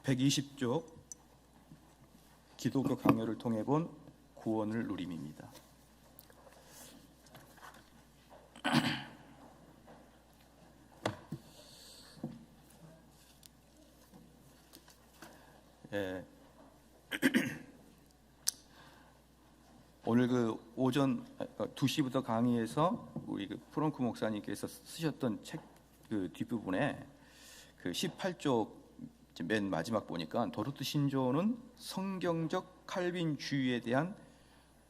120쪽 기독교 강요를 통해 본 구원을 누림입니다. 오늘 오전 2시부터 강의에서 우리 프랑크 목사님께서 쓰셨던 책 뒷부분에 18쪽 맨 마지막 보니까 도르트 신조는 성경적 칼빈주의에 대한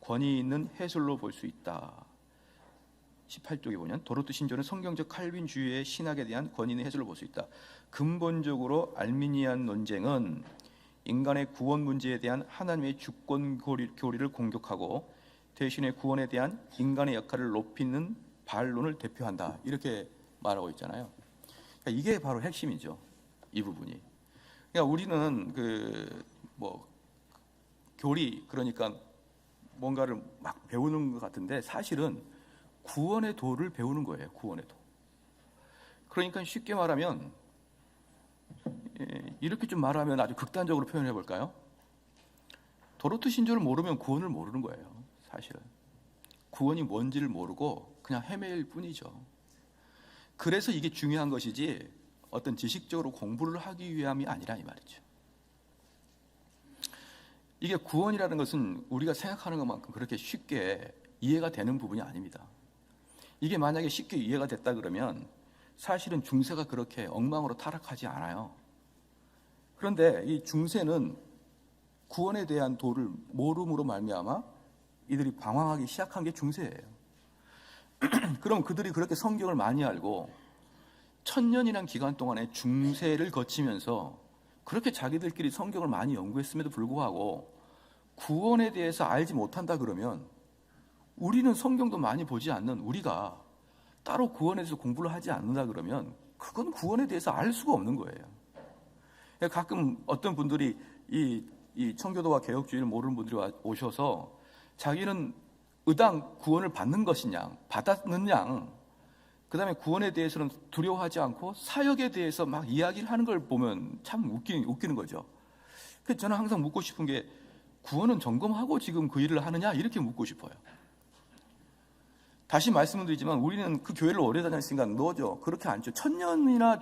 권위 있는 해설로 볼 수 있다. 18쪽에 보면 도르트 신조는 성경적 칼빈주의의 신학에 대한 권위 있는 해설로 볼 수 있다. 근본적으로 알미니안 논쟁은 인간의 구원 문제에 대한 하나님의 주권 교리를 공격하고 대신에 구원에 대한 인간의 역할을 높이는 반론을 대표한다. 이렇게 말하고 있잖아요. 그러니까 이게 바로 핵심이죠. 이 부분이. 그러니까 우리는 교리, 그러니까 뭔가를 막 배우는 것 같은데 사실은 구원의 도를 배우는 거예요. 구원의 도. 그러니까 쉽게 말하면 이렇게 좀 말하면 아주 극단적으로 표현해 볼까요? 도르트 신조를 모르면 구원을 모르는 거예요. 사실은 구원이 뭔지를 모르고 그냥 헤매일 뿐이죠. 그래서 이게 중요한 것이지 어떤 지식적으로 공부를 하기 위함이 아니라 이 말이죠. 이게 구원이라는 것은 우리가 생각하는 것만큼 그렇게 쉽게 이해가 되는 부분이 아닙니다. 이게 만약에 쉽게 이해가 됐다 그러면 사실은 중세가 그렇게 엉망으로 타락하지 않아요. 그런데 이 중세는 구원에 대한 도를 모름으로 말미암아 이들이 방황하기 시작한 게 중세예요. 그럼 그들이 그렇게 성경을 많이 알고 1000년이라는 기간 동안에 중세를 거치면서 그렇게 자기들끼리 성경을 많이 연구했음에도 불구하고 구원에 대해서 알지 못한다 그러면 우리는 성경도 많이 보지 않는 우리가 따로 구원에 대해서 공부를 하지 않는다 그러면 그건 구원에 대해서 알 수가 없는 거예요. 가끔 어떤 분들이 이 청교도와 개혁주의를 모르는 분들이 오셔서 자기는 의당 구원을 받는 것이냐 받았느냐, 그 다음에 구원에 대해서는 두려워하지 않고 사역에 대해서 막 이야기를 하는 걸 보면 참 웃기는 거죠. 그래서 저는 항상 묻고 싶은 게 구원은 점검하고 지금 그 일을 하느냐 이렇게 묻고 싶어요. 다시 말씀을 드리지만 우리는 그 교회를 오래 다녔으니까 너죠. 그렇게 않죠. 1000년이나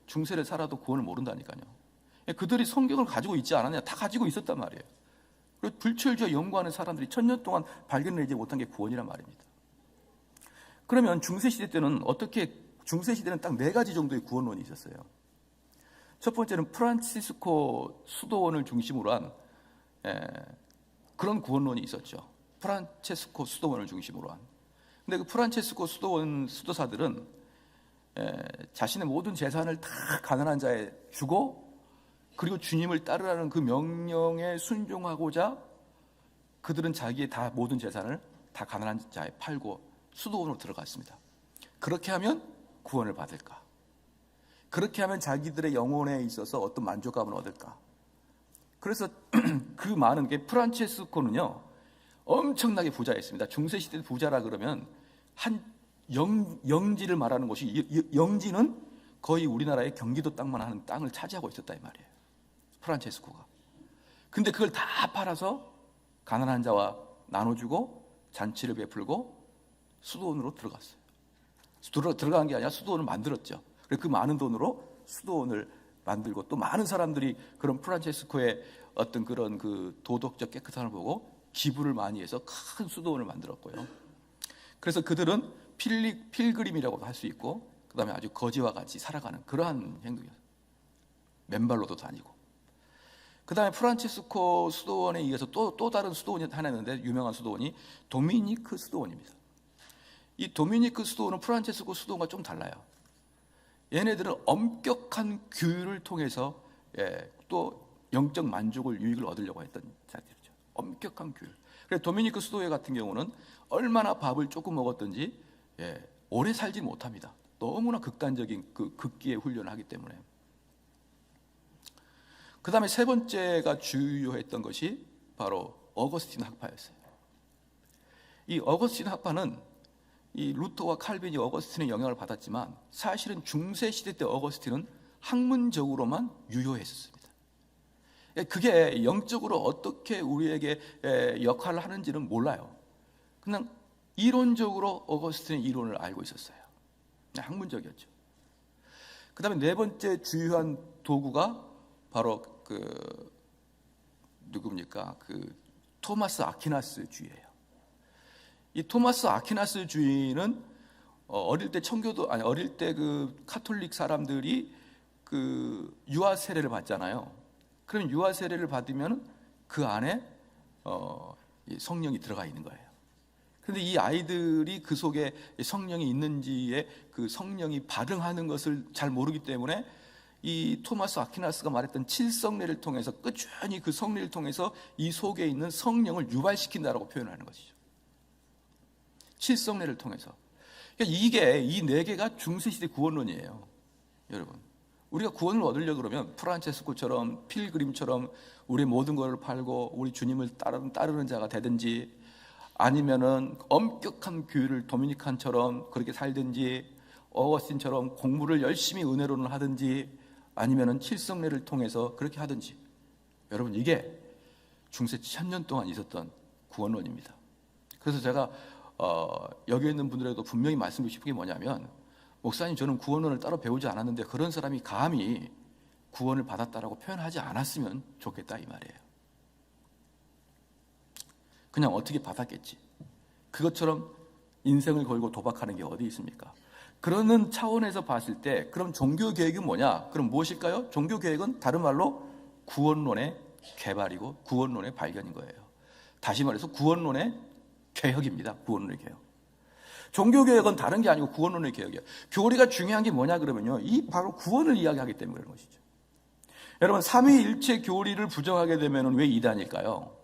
중세를 살아도 구원을 모른다니까요. 그들이 성경을 가지고 있지 않았냐? 다 가지고 있었단 말이에요. 그리고 불철주야 연구하는 사람들이 1000년 동안 발견내지 못한 게 구원이란 말입니다. 그러면 중세시대 때는 중세시대는 딱 4가지 정도의 구원론이 있었어요. 첫 번째는 프란치스코 수도원을 중심으로 한 그런 구원론이 있었죠. 프란체스코 수도원을 중심으로 한. 근데 그 프란체스코 수도사들은 자신의 모든 재산을 다 가난한 자에 주고 그리고 주님을 따르라는 그 명령에 순종하고자 그들은 자기의 모든 재산을 다 가난한 자에 팔고 수도원으로 들어갔습니다. 그렇게 하면 구원을 받을까? 그렇게 하면 자기들의 영혼에 있어서 어떤 만족감을 얻을까? 그래서 그 많은 게 프란체스코는요 엄청나게 부자였습니다. 중세시대 부자라 그러면 한 영지를 말하는 것이, 영지는 거의 우리나라의 경기도 땅만 하는 땅을 차지하고 있었다 이 말이에요. 프란체스코가. 근데 그걸 다 팔아서 가난한 자와 나눠주고 잔치를 베풀고 수도원으로 들어갔어요. 들어간 게 아니라 수도원을 만들었죠. 그래서 그 많은 돈으로 수도원을 만들고 또 많은 사람들이 그런 프란체스코의 어떤 그런 그 도덕적 깨끗함을 보고 기부를 많이 해서 큰 수도원을 만들었고요. 그래서 그들은 필그림이라고 할 수 있고 그 다음에 아주 거지와 같이 살아가는 그러한 행동이었어요. 맨발로도 다니고. 그 다음에 프란치스코 수도원에 이어서 또 다른 수도원이 하나 있는데 유명한 수도원이 도미니크 수도원입니다. 이 도미니크 수도원은 프란치스코 수도원과 좀 달라요. 얘네들은 엄격한 규율을 통해서 또 영적 만족을 유익을 얻으려고 했던 자들이죠. 엄격한 규율. 그래서 도미니크 수도회 같은 경우는 얼마나 밥을 조금 먹었든지 오래 살지 못합니다. 너무나 극단적인 그 극기의 훈련을 하기 때문에. 그 다음에 세 번째가 주요했던 것이 바로 어거스틴 학파였어요. 이 어거스틴 학파는 이 루터와 칼빈이 어거스틴의 영향을 받았지만 사실은 중세 시대 때 어거스틴은 학문적으로만 유효했었습니다. 그게 영적으로 어떻게 우리에게 역할을 하는지는 몰라요. 그냥 이론적으로 어거스틴의 이론을 알고 있었어요. 학문적이었죠. 그 다음에 네 번째 주요한 도구가 바로 누굽니까? 토마스 아퀴나스 주의예요. 이 토마스 아퀴나스 주의는 어릴 때 카톨릭 사람들이 유아 세례를 받잖아요. 그럼 유아 세례를 받으면 그 안에 성령이 들어가 있는 거예요. 그런데 이 아이들이 그 속에 성령이 있는지에 그 성령이 반응하는 것을 잘 모르기 때문에 이 토마스 아퀴나스가 말했던 칠성례를 통해서 꾸준히 그 성례를 통해서 이 속에 있는 성령을 유발시킨다라고 표현하는 것이죠. 칠성례를 통해서. 그러니까 이게 이 네 개가 중세시대 구원론이에요. 여러분, 우리가 구원을 얻으려고 그러면 프란체스코처럼 필그림처럼 우리 모든 것을 팔고 우리 주님을 따르는 자가 되든지, 아니면은 엄격한 교회를 도미니칸처럼 그렇게 살든지, 어거스틴처럼 공부를 열심히 은혜로는 하든지, 아니면은 칠성례를 통해서 그렇게 하든지, 여러분, 이게 중세 1000년 동안 있었던 구원론입니다. 그래서 제가 여기 있는 분들에게도 분명히 말씀드리고 싶은 게 뭐냐면, 목사님, 저는 구원론을 따로 배우지 않았는데 그런 사람이 감히 구원을 받았다라고 표현하지 않았으면 좋겠다, 이 말이에요. 그냥 어떻게 받았겠지. 그것처럼 인생을 걸고 도박하는 게 어디 있습니까? 그러는 차원에서 봤을 때 그럼 종교개혁이 뭐냐? 그럼 무엇일까요? 종교개혁은 다른 말로 구원론의 개발이고 구원론의 발견인 거예요. 다시 말해서 구원론의 개혁입니다. 구원론의 개혁. 종교개혁은 다른 게 아니고 구원론의 개혁이에요. 교리가 중요한 게 뭐냐 그러면요, 이 바로 구원을 이야기하기 때문에 그런 것이죠. 여러분, 삼위일체 교리를 부정하게 되면 왜 이단일까요?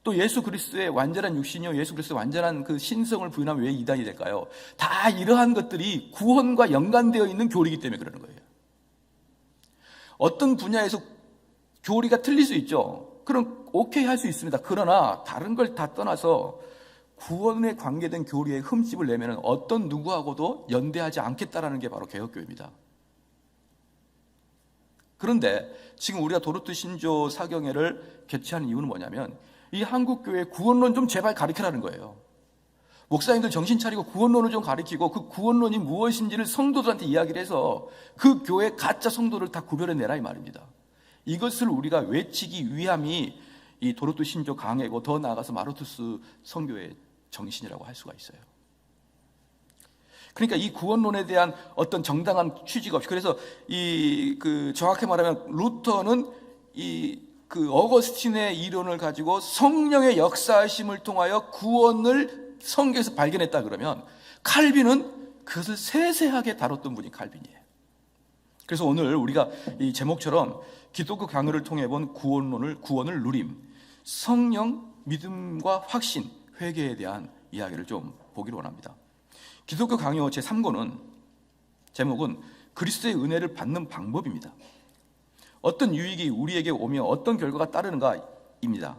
또 예수 그리스도의 완전한 육신이요, 예수 그리스도의 완전한 그 신성을 부인하면 왜 이단이 될까요? 다 이러한 것들이 구원과 연관되어 있는 교리이기 때문에 그러는 거예요. 어떤 분야에서 교리가 틀릴 수 있죠. 그럼 오케이 할 수 있습니다. 그러나 다른 걸 다 떠나서 구원에 관계된 교리에 흠집을 내면 어떤 누구하고도 연대하지 않겠다라는 게 바로 개혁교회입니다. 그런데 지금 우리가 도르트 신조 사경회를 개최하는 이유는 뭐냐면, 이 한국교회 구원론 좀 제발 가르치라는 거예요. 목사님들 정신 차리고 구원론을 좀 가르치고 그 구원론이 무엇인지를 성도들한테 이야기를 해서 그 교회 가짜 성도를 다 구별해내라, 이 말입니다. 이것을 우리가 외치기 위함이 이 도르트 신조 강해고, 더 나아가서 마르투스 선교의 정신이라고 할 수가 있어요. 그러니까 이 구원론에 대한 어떤 정당한 취지가 없이, 그래서 정확히 말하면 루터는 어거스틴의 이론을 가지고 성령의 역사하심을 통하여 구원을 성경에서 발견했다 그러면, 칼빈은 그것을 세세하게 다뤘던 분이 칼빈이에요. 그래서 오늘 우리가 이 제목처럼 기독교 강요를 통해 본 구원을 누림, 성령, 믿음과 확신, 회개에 대한 이야기를 좀 보기를 원합니다. 기독교 강요 제3권은 제목은 그리스도의 은혜를 받는 방법입니다. 어떤 유익이 우리에게 오며 어떤 결과가 따르는가입니다.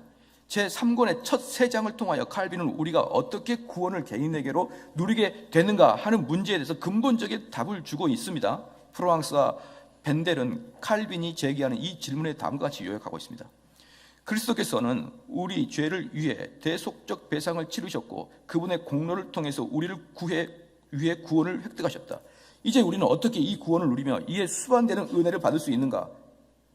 제3권의 첫 3장을 통하여 칼빈은 우리가 어떻게 구원을 개인에게로 누리게 되는가 하는 문제에 대해서 근본적인 답을 주고 있습니다. 프로앙스와 벤델은 칼빈이 제기하는 이 질문에 다음과 같이 요약하고 있습니다. 그리스도께서는 우리 죄를 위해 대속적 배상을 치르셨고 그분의 공로를 통해서 우리를 위해 구원을 획득하셨다. 이제 우리는 어떻게 이 구원을 누리며 이에 수반되는 은혜를 받을 수 있는가?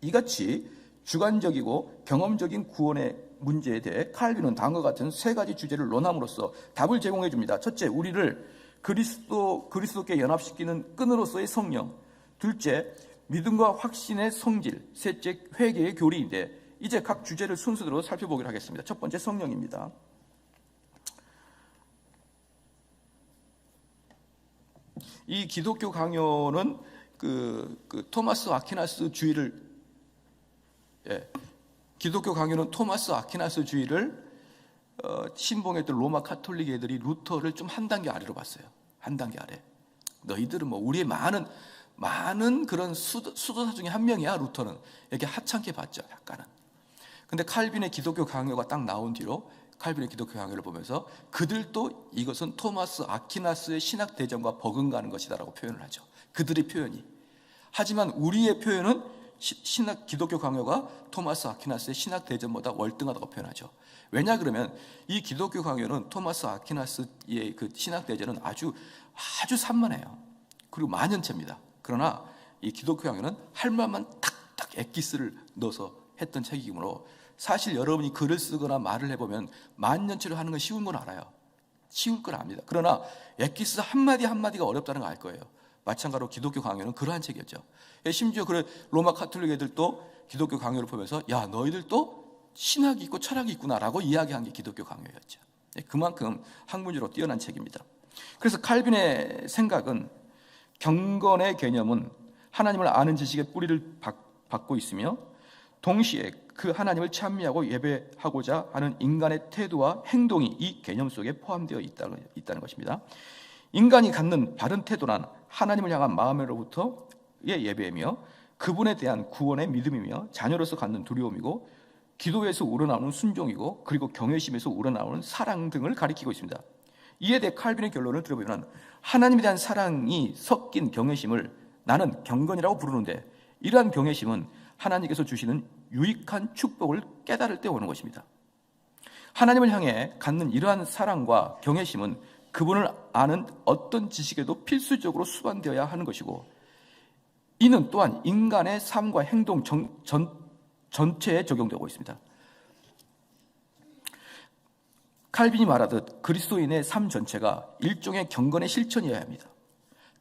이같이 주관적이고 경험적인 구원의 문제에 대해 칼빈은 다음과 같은 3가지 주제를 논함으로써 답을 제공해 줍니다. 첫째, 우리를 그리스도께 연합시키는 끈으로서의 성령. 둘째, 믿음과 확신의 성질. 셋째, 회개의 교리인데, 이제 각 주제를 순서대로 살펴보기로 하겠습니다. 첫 번째, 성령입니다. 이 기독교 강요는 토마스 아퀴나스 주의를, 기독교 강요는 토마스 아퀴나스 주의를 신봉했던 로마 카톨릭 애들이 루터를 좀 한 단계 아래로 봤어요. 한 단계 아래. 너희들은 뭐 우리의 많은 그런 수도사 중에 한 명이야, 루터는. 이렇게 하찮게 봤죠, 약간은. 근데 칼빈의 기독교 강요가 딱 나온 뒤로 칼빈의 기독교 강요를 보면서 그들도 이것은 토마스 아퀴나스의 신학 대전과 버금가는 것이다라고 표현을 하죠. 그들의 표현이. 하지만 우리의 표현은 신학 기독교 강요가 토마스 아퀴나스의 신학 대전보다 월등하다고 표현하죠. 왜냐 그러면 이 기독교 강요는 토마스 아퀴나스의 그 신학 대전은 아주 산만해요. 그리고 만연체입니다. 그러나 이 기독교 강요는 할 말만 탁탁 엑기스를 넣어서 했던 책이므로 사실 여러분이 글을 쓰거나 말을 해보면 만연체로 하는 건 쉬운 건 알아요. 쉬울 걸 압니다. 그러나 엑기스 한마디 한마디가 어렵다는 거 알 거예요. 마찬가지로 기독교 강요는 그러한 책이었죠. 심지어 그래 로마 카톨릭 애들도 기독교 강요를 보면서 야 너희들도 신학이 있고 철학이 있구나라고 이야기한 게 기독교 강요였죠. 그만큼 학문적으로 뛰어난 책입니다. 그래서 칼빈의 생각은 경건의 개념은 하나님을 아는 지식의 뿌리를 받고 있으며 동시에 그 하나님을 찬미하고 예배하고자 하는 인간의 태도와 행동이 이 개념 속에 포함되어 있다는 것입니다. 인간이 갖는 바른 태도란 하나님을 향한 마음으로부터의 예배이며 그분에 대한 구원의 믿음이며 자녀로서 갖는 두려움이고 기도에서 우러나오는 순종이고 그리고 경외심에서 우러나오는 사랑 등을 가리키고 있습니다. 이에 대해 칼빈의 결론을 들어보면 하나님에 대한 사랑이 섞인 경외심을 나는 경건이라고 부르는데 이러한 경외심은 하나님께서 주시는 유익한 축복을 깨달을 때 오는 것입니다. 하나님을 향해 갖는 이러한 사랑과 경외심은 그분을 아는 어떤 지식에도 필수적으로 수반되어야 하는 것이고 이는 또한 인간의 삶과 행동 전체에 적용되고 있습니다. 칼빈이 말하듯 그리스도인의 삶 전체가 일종의 경건의 실천이어야 합니다.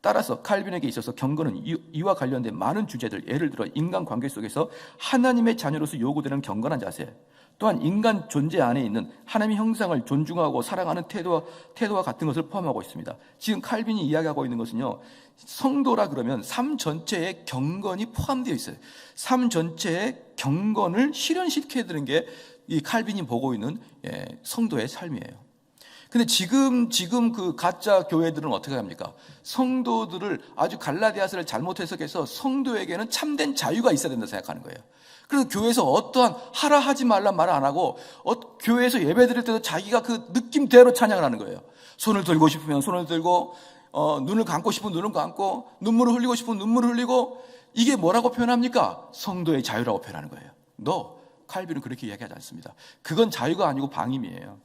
따라서 칼빈에게 있어서 경건은 이와 관련된 많은 주제들, 예를 들어 인간관계 속에서 하나님의 자녀로서 요구되는 경건한 자세, 또한 인간 존재 안에 있는 하나님의 형상을 존중하고 사랑하는 태도와 같은 것을 포함하고 있습니다. 지금 칼빈이 이야기하고 있는 것은요, 성도라 그러면 삶 전체에 경건이 포함되어 있어요. 삶 전체에 경건을 실현시켜야 되는 게 이 칼빈이 보고 있는 성도의 삶이에요. 근데 지금 그 가짜 교회들은 어떻게 합니까? 성도들을 아주 갈라디아서를 잘못 해석해서 성도에게는 참된 자유가 있어야 된다 생각하는 거예요. 그래서 교회에서 어떠한 하라 하지 말라 말 안 하고 교회에서 예배 드릴 때도 자기가 그 느낌대로 찬양을 하는 거예요. 손을 들고 싶으면 손을 들고 눈을 감고 싶으면 눈을 감고 눈물을 흘리고 싶으면 눈물을 흘리고 이게 뭐라고 표현합니까? 성도의 자유라고 표현하는 거예요. 칼빈은 그렇게 이야기하지 않습니다. 그건 자유가 아니고 방임이에요.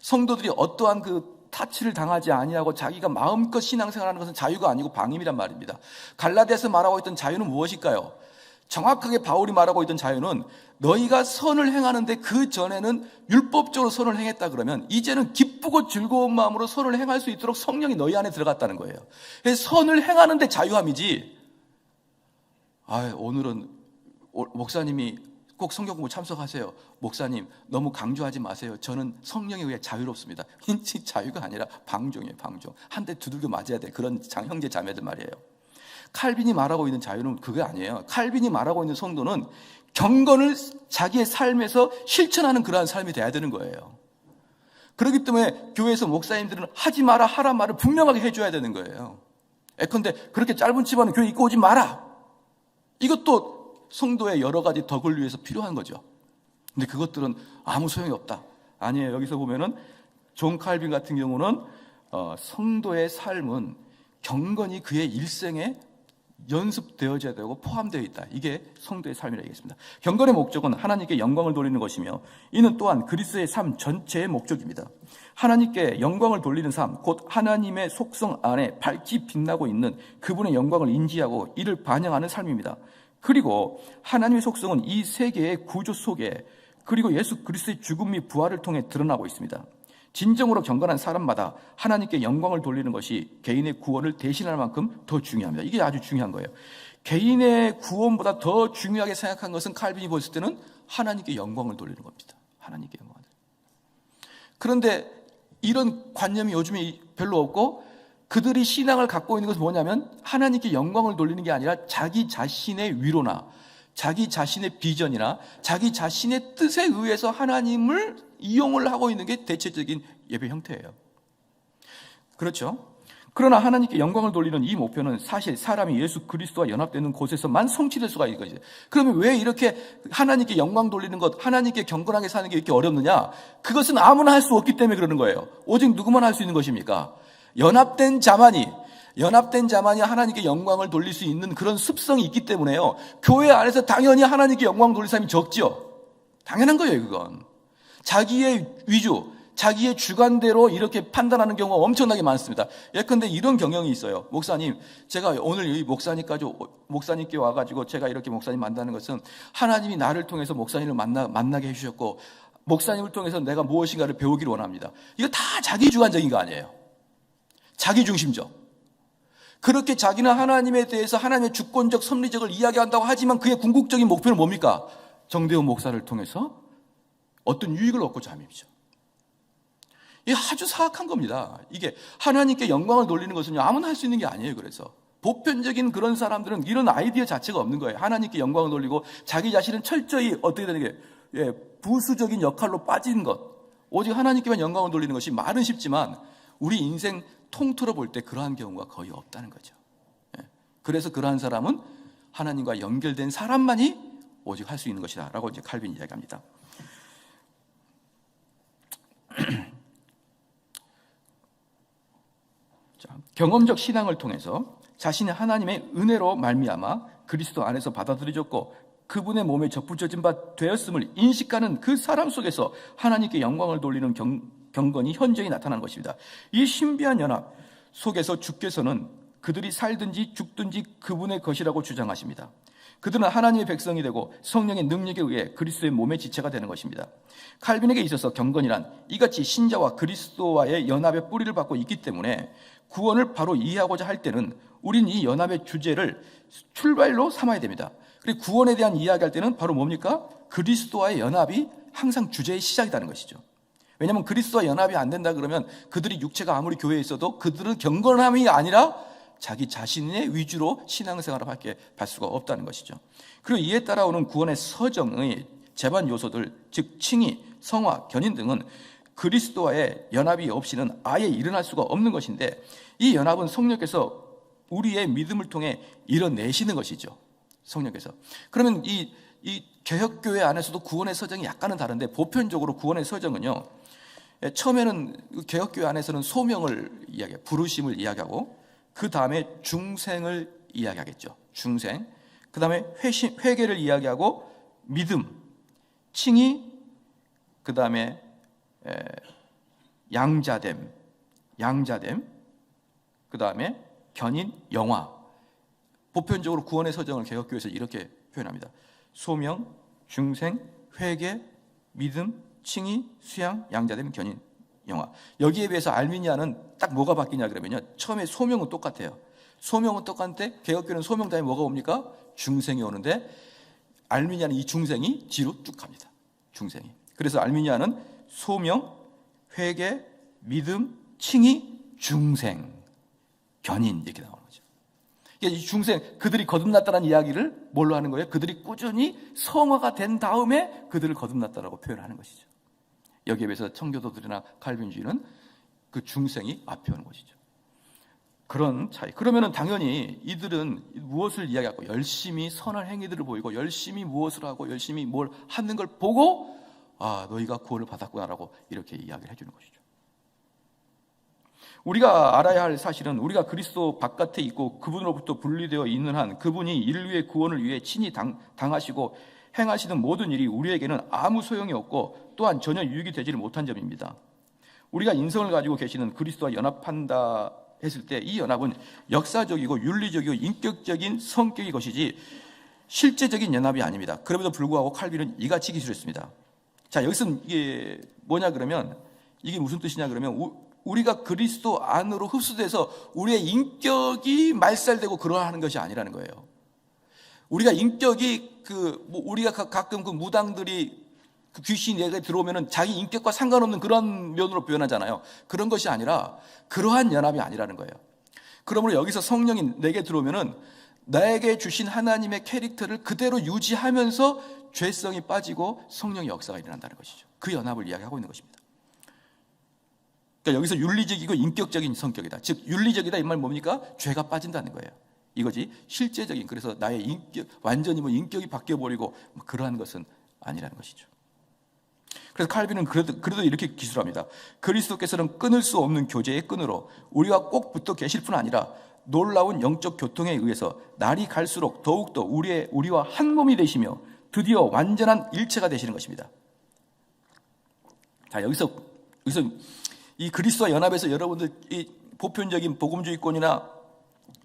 성도들이 어떠한 그 타치를 당하지 아니하고 자기가 마음껏 신앙생활하는 것은 자유가 아니고 방임이란 말입니다. 갈라디아서 말하고 있던 자유는 무엇일까요? 정확하게 바울이 말하고 있던 자유는 너희가 선을 행하는데 그 전에는 율법적으로 선을 행했다 그러면 이제는 기쁘고 즐거운 마음으로 선을 행할 수 있도록 성령이 너희 안에 들어갔다는 거예요. 그래서 선을 행하는데 자유함이지. 오늘은 목사님이 꼭 성경 공부 참석하세요. 목사님 너무 강조하지 마세요. 저는 성령에 의해 자유롭습니다. 인치 자유가 아니라 방종이에요. 방종. 한 대 두들겨 맞아야 돼. 그런 형제 자매들 말이에요. 칼빈이 말하고 있는 자유는 그게 아니에요. 칼빈이 말하고 있는 성도는 경건을 자기의 삶에서 실천하는 그러한 삶이 돼야 되는 거예요. 그렇기 때문에 교회에서 목사님들은 하지 마라 하라 말을 분명하게 해줘야 되는 거예요. 예컨대 그렇게 짧은 집안은 교회 입고 오지 마라. 이것도 성도의 여러 가지 덕을 위해서 필요한 거죠. 근데 그것들은 아무 소용이 없다. 아니에요. 여기서 보면은 존 칼빈 같은 경우는 성도의 삶은 경건이 그의 일생에 연습되어져야 되고 포함되어 있다. 이게 성도의 삶이라 얘기했습니다. 경건의 목적은 하나님께 영광을 돌리는 것이며 이는 또한 그리스도의 삶 전체의 목적입니다. 하나님께 영광을 돌리는 삶, 곧 하나님의 속성 안에 밝히 빛나고 있는 그분의 영광을 인지하고 이를 반영하는 삶입니다. 그리고 하나님의 속성은 이 세계의 구조 속에 그리고 예수 그리스도의 죽음 및 부활을 통해 드러나고 있습니다. 진정으로 경건한 사람마다 하나님께 영광을 돌리는 것이 개인의 구원을 대신할 만큼 더 중요합니다. 이게 아주 중요한 거예요. 개인의 구원보다 더 중요하게 생각한 것은 칼빈이 보았을 때는 하나님께 영광을 돌리는 겁니다. 하나님께 영광을. 그런데 이런 관념이 요즘에 별로 없고 그들이 신앙을 갖고 있는 것은 뭐냐면 하나님께 영광을 돌리는 게 아니라 자기 자신의 위로나 자기 자신의 비전이나 자기 자신의 뜻에 의해서 하나님을 이용을 하고 있는 게 대체적인 예배 형태예요. 그렇죠? 그러나 하나님께 영광을 돌리는 이 목표는 사실 사람이 예수 그리스도와 연합되는 곳에서만 성취될 수가 있는 거죠. 그러면 왜 이렇게 하나님께 영광 돌리는 것, 하나님께 경건하게 사는 게 이렇게 어렵느냐? 그것은 아무나 할 수 없기 때문에 그러는 거예요. 오직 누구만 할 수 있는 것입니까? 연합된 자만이, 연합된 자만이 하나님께 영광을 돌릴 수 있는 그런 습성이 있기 때문에요. 교회 안에서 당연히 하나님께 영광 돌릴 사람이 적죠. 당연한 거예요, 그건. 자기의 위주, 자기의 주관대로 이렇게 판단하는 경우가 엄청나게 많습니다. 예컨대 이런 경영이 있어요. 목사님, 제가 오늘 이 목사님께 와가지고 제가 이렇게 목사님 만나는 것은 하나님이 나를 통해서 목사님을 만나게 해주셨고, 목사님을 통해서 내가 무엇인가를 배우기를 원합니다. 이거 다 자기 주관적인 거 아니에요. 자기 중심적. 그렇게 자기는 하나님에 대해서 하나님의 주권적 섭리적을 이야기한다고 하지만 그의 궁극적인 목표는 뭡니까? 정대훈 목사를 통해서 어떤 유익을 얻고자 함이죠. 이게 아주 사악한 겁니다. 이게 하나님께 영광을 돌리는 것은요, 아무나 할 수 있는 게 아니에요. 그래서 보편적인 그런 사람들은 이런 아이디어 자체가 없는 거예요. 하나님께 영광을 돌리고 자기 자신은 철저히 어떻게 되는 게 부수적인 역할로 빠진 것, 오직 하나님께만 영광을 돌리는 것이 말은 쉽지만 우리 인생 통틀어 볼 때 그러한 경우가 거의 없다는 거죠. 그래서 그러한 사람은 하나님과 연결된 사람만이 오직 할 수 있는 것이다 라고 이제 칼빈이 이야기합니다. 자, 경험적 신앙을 통해서 자신이 하나님의 은혜로 말미암아 그리스도 안에서 받아들여졌고 그분의 몸에 접붙여진 바 되었음을 인식하는 그 사람 속에서 하나님께 영광을 돌리는 경건이 현저히 나타나는 것입니다. 이 신비한 연합 속에서 주께서는 그들이 살든지 죽든지 그분의 것이라고 주장하십니다. 그들은 하나님의 백성이 되고 성령의 능력에 의해 그리스도의 몸의 지체가 되는 것입니다. 칼빈에게 있어서 경건이란 이같이 신자와 그리스도와의 연합의 뿌리를 받고 있기 때문에 구원을 바로 이해하고자 할 때는 우린 이 연합의 주제를 출발로 삼아야 됩니다. 그리고 구원에 대한 이야기할 때는 바로 뭡니까? 그리스도와의 연합이 항상 주제의 시작이라는 것이죠. 왜냐하면 그리스도와 연합이 안 된다 그러면 그들이 육체가 아무리 교회에 있어도 그들은 경건함이 아니라 자기 자신의 위주로 신앙생활을 할 수가 없다는 것이죠. 그리고 이에 따라오는 구원의 서정의 제반 요소들, 즉 칭의, 성화, 견인 등은 그리스도와의 연합이 없이는 아예 일어날 수가 없는 것인데 이 연합은 성령께서 우리의 믿음을 통해 이뤄내시는 것이죠. 성령께서. 그러면 이 개혁교회 안에서도 구원의 서정이 약간은 다른데 보편적으로 구원의 서정은요, 처음에는 개혁교회 안에서는 소명을 이야기해요. 부르심을 이야기하고 그 다음에 중생을 이야기하겠죠. 중생. 그 다음에 회개를 이야기하고 믿음, 칭의, 그 다음에 양자됨, 그 다음에 견인, 영화. 보편적으로 구원의 서정을 개혁교회에서 이렇게 표현합니다. 소명, 중생, 회개, 믿음, 칭의, 수양, 양자됨, 견인, 영화. 여기에 비해서 알미니아는 딱 뭐가 바뀌냐 그러면요, 처음에 소명은 똑같아요. 소명은 똑같은데 개혁교회는 소명 다음에 뭐가 옵니까? 중생이 오는데 알미니아는 이 중생이 뒤로 쭉 갑니다. 중생이. 그래서 알미니아는 소명, 회개, 믿음, 칭의, 중생, 견인 이렇게 나오는 거죠. 이 중생, 그들이 거듭났다는 이야기를 뭘로 하는 거예요? 그들이 꾸준히 성화가 된 다음에 그들을 거듭났다라고 표현하는 것이죠. 여기에 비해서 청교도들이나 칼빈주의는 그 중생이 앞에 오는 것이죠. 그런 차이. 그러면은 당연히 이들은 무엇을 이야기하고 열심히 선한 행위들을 보이고 열심히 무엇을 하고 열심히 뭘 하는 걸 보고 아, 너희가 구원을 받았구나라고 이렇게 이야기를 해주는 것이죠. 우리가 알아야 할 사실은 우리가 그리스도 바깥에 있고 그분으로부터 분리되어 있는 한 그분이 인류의 구원을 위해 친히 당하시고 행하시는 모든 일이 우리에게는 아무 소용이 없고 또한 전혀 유익이 되지를 못한 점입니다. 우리가 인성을 가지고 계시는 그리스도와 연합한다 했을 때 이 연합은 역사적이고 윤리적이고 인격적인 성격의 것이지 실제적인 연합이 아닙니다. 그럼에도 불구하고 칼빈은 이같이 기술했습니다. 자, 여기서 이게 뭐냐 그러면 이게 무슨 뜻이냐 그러면 우리가 그리스도 안으로 흡수돼서 우리의 인격이 말살되고 그러하는 것이 아니라는 거예요. 우리가 인격이 우리가 가끔 그 무당들이 그 귀신이 내게 들어오면은 자기 인격과 상관없는 그런 면으로 표현하잖아요. 그런 것이 아니라 그러한 연합이 아니라는 거예요. 그러므로 여기서 성령이 내게 들어오면은 나에게 주신 하나님의 캐릭터를 그대로 유지하면서 죄성이 빠지고 성령의 역사가 일어난다는 것이죠. 그 연합을 이야기하고 있는 것입니다. 그러니까 여기서 윤리적이고 인격적인 성격이다. 즉 윤리적이다 이 말 뭡니까? 죄가 빠진다는 거예요. 이거지 실제적인, 그래서 나의 인격 완전히 인격이 바뀌어버리고 그러한 것은 아니라는 것이죠. 그래서 칼빈은 그래도 이렇게 기술합니다. 그리스도께서는 끊을 수 없는 교제의 끈으로 우리가 꼭 붙어 계실 뿐 아니라 놀라운 영적 교통에 의해서 날이 갈수록 더욱더 우리와 한 몸이 되시며 드디어 완전한 일체가 되시는 것입니다. 자, 여기서 이 그리스도와 연합에서 여러분들 이 보편적인 복음주의권이나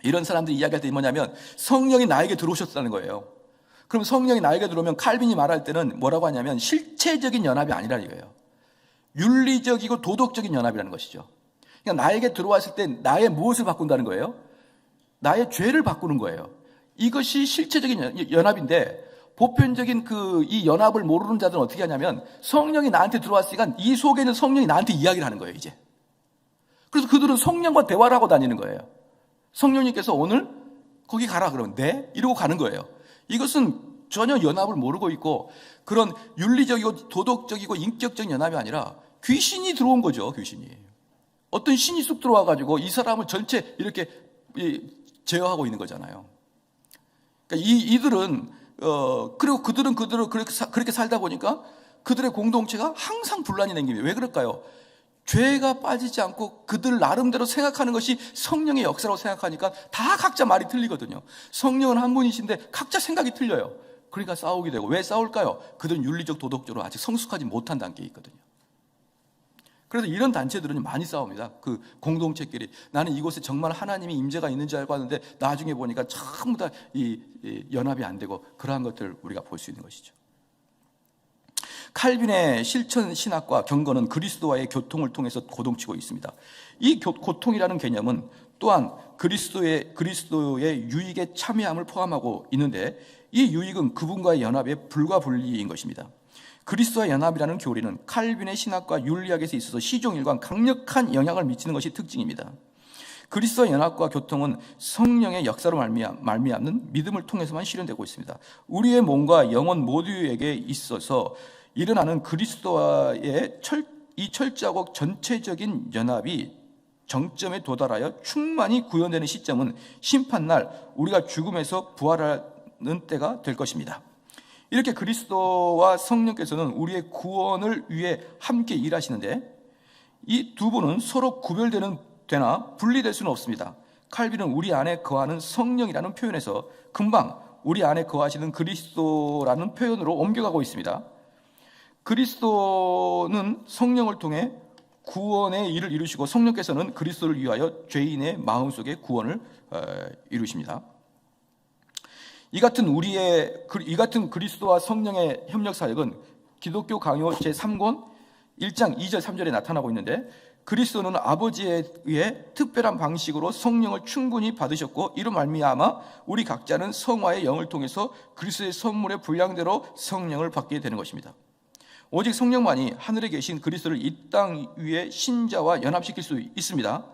이런 사람들이 이야기할 때 뭐냐면 성령이 나에게 들어오셨다는 거예요. 그럼 성령이 나에게 들어오면 칼빈이 말할 때는 뭐라고 하냐면 실체적인 연합이 아니라 이거예요. 윤리적이고 도덕적인 연합이라는 것이죠. 그러니까 나에게 들어왔을 때 나의 무엇을 바꾼다는 거예요? 나의 죄를 바꾸는 거예요. 이것이 실체적인 연합인데 보편적인 이 연합을 모르는 자들은 어떻게 하냐면 성령이 나한테 들어왔으니까 이 속에 있는 성령이 나한테 이야기를 하는 거예요, 이제. 그래서 그들은 성령과 대화를 하고 다니는 거예요. 성령님께서 오늘 거기 가라 그러면 네? 이러고 가는 거예요. 이것은 전혀 연합을 모르고 있고 그런 윤리적이고 도덕적이고 인격적인 연합이 아니라 귀신이 들어온 거죠, 귀신이. 어떤 신이 쑥 들어와가지고 이 사람을 전체 이렇게 제어하고 있는 거잖아요. 그러니까 이들은 그리고 그들은 그렇게 살다 보니까 그들의 공동체가 항상 분란이 생깁니다. 왜 그럴까요? 죄가 빠지지 않고 그들 나름대로 생각하는 것이 성령의 역사라고 생각하니까 다 각자 말이 틀리거든요. 성령은 한 분이신데 각자 생각이 틀려요. 그러니까 싸우게 되고. 왜 싸울까요? 그들은 윤리적 도덕적으로 아직 성숙하지 못한 단계에 있거든요. 그래서 이런 단체들은 많이 싸웁니다. 그 공동체끼리. 나는 이곳에 정말 하나님의 임재가 있는 줄 알고 왔는데 나중에 보니까 전부 다 이 연합이 안 되고 그러한 것들을 우리가 볼 수 있는 것이죠. 칼빈의 실천 신학과 경건은 그리스도와의 교통을 통해서 고동치고 있습니다. 이 고통이라는 개념은 또한 그리스도의 유익에 참여함을 포함하고 있는데 이 유익은 그분과의 연합의 불가분리인 것입니다. 그리스도와 연합이라는 교리는 칼빈의 신학과 윤리학에서 있어서 시종일관 강력한 영향을 미치는 것이 특징입니다. 그리스도와 연합과 교통은 성령의 역사로 말미암는 믿음을 통해서만 실현되고 있습니다. 우리의 몸과 영혼 모두에게 있어서 일어나는 그리스도와의 이 철저하고 전체적인 연합이 정점에 도달하여 충만히 구현되는 시점은 심판날 우리가 죽음에서 부활하는 때가 될 것입니다. 이렇게 그리스도와 성령께서는 우리의 구원을 위해 함께 일하시는데 이 두 분은 서로 구별되나 분리될 수는 없습니다. 칼빈은 우리 안에 거하는 성령이라는 표현에서 금방 우리 안에 거하시는 그리스도라는 표현으로 옮겨가고 있습니다. 그리스도는 성령을 통해 구원의 일을 이루시고 성령께서는 그리스도를 위하여 죄인의 마음속에 구원을 이루십니다. 이 같은 그리스도와 성령의 협력 사역은 기독교 강요 제3권 1장 2절 3절에 나타나고 있는데 그리스도는 아버지에 의해 특별한 방식으로 성령을 충분히 받으셨고 이로 말미암아 우리 각자는 성화의 영을 통해서 그리스도의 선물의 분량대로 성령을 받게 되는 것입니다. 오직 성령만이 하늘에 계신 그리스도를 이 땅 위에 신자와 연합시킬 수 있습니다.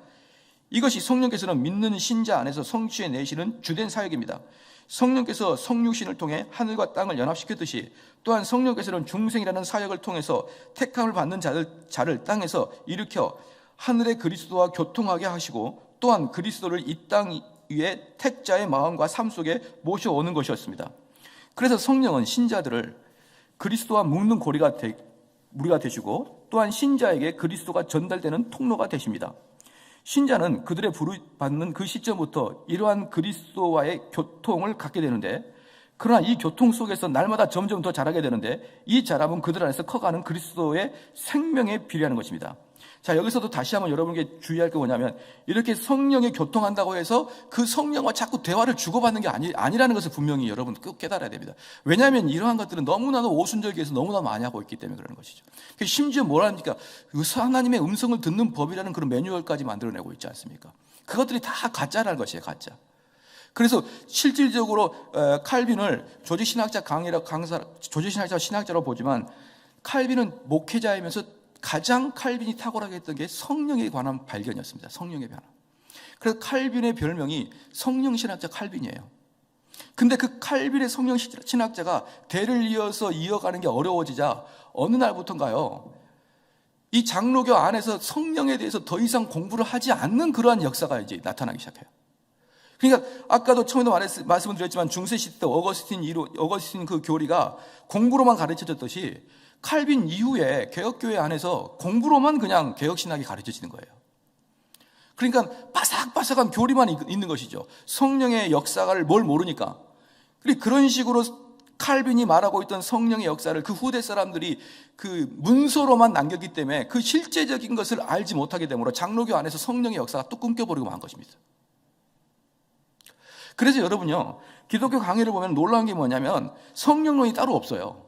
이것이 성령께서는 믿는 신자 안에서 성취해 내시는 주된 사역입니다. 성령께서 성육신을 통해 하늘과 땅을 연합시켰듯이 또한 성령께서는 중생이라는 사역을 통해서 택함을 받는 자를 땅에서 일으켜 하늘의 그리스도와 교통하게 하시고 또한 그리스도를 이 땅 위에 택자의 마음과 삶 속에 모셔오는 것이었습니다. 그래서 성령은 신자들을 그리스도와 묶는 무리가 되시고 또한 신자에게 그리스도가 전달되는 통로가 되십니다. 신자는 그들의 부름받는 그 시점부터 이러한 그리스도와의 교통을 갖게 되는데 그러나 이 교통 속에서 날마다 점점 더 자라게 되는데 이 자람은 그들 안에서 커가는 그리스도의 생명에 비례하는 것입니다. 자, 여기서도 다시 한번 여러분에게 주의할 게 뭐냐면 이렇게 성령에 교통한다고 해서 그 성령과 자꾸 대화를 주고받는 게 아니라는 것을 분명히 여러분 꼭 깨달아야 됩니다. 왜냐하면 이러한 것들은 너무나도 오순절기에서 너무나 많이 하고 있기 때문에 그러는 것이죠. 심지어 뭐라니까 하나님의 음성을 듣는 법이라는 그런 매뉴얼까지 만들어내고 있지 않습니까? 그것들이 다 가짜라는 것이에요, 가짜. 그래서 실질적으로 칼빈을 신학자로 보지만 칼빈은 목회자이면서 가장 칼빈이 탁월하게 했던 게 성령에 관한 발견이었습니다. 성령의 변화. 그래서 칼빈의 별명이 성령신학자 칼빈이에요. 근데 그 칼빈의 성령신학자가 대를 이어서 이어가는 게 어려워지자 어느 날부터인가요? 이 장로교 안에서 성령에 대해서 더 이상 공부를 하지 않는 그러한 역사가 이제 나타나기 시작해요. 그러니까 아까도 처음에도 말씀을 드렸지만 중세시대 때 어거스틴 그 교리가 공부로만 가르쳐졌듯이 칼빈 이후에 개혁교회 안에서 공부로만 그냥 개혁신학이 가르쳐지는 거예요. 그러니까 바삭바삭한 교리만 있는 것이죠. 성령의 역사를 뭘 모르니까. 그런 식으로 칼빈이 말하고 있던 성령의 역사를 그 후대 사람들이 그 문서로만 남겼기 때문에 그 실제적인 것을 알지 못하게 되므로 장로교 안에서 성령의 역사가 또 끊겨버리고 만 것입니다. 그래서 여러분요, 기독교 강의를 보면 놀라운 게 뭐냐면 성령론이 따로 없어요.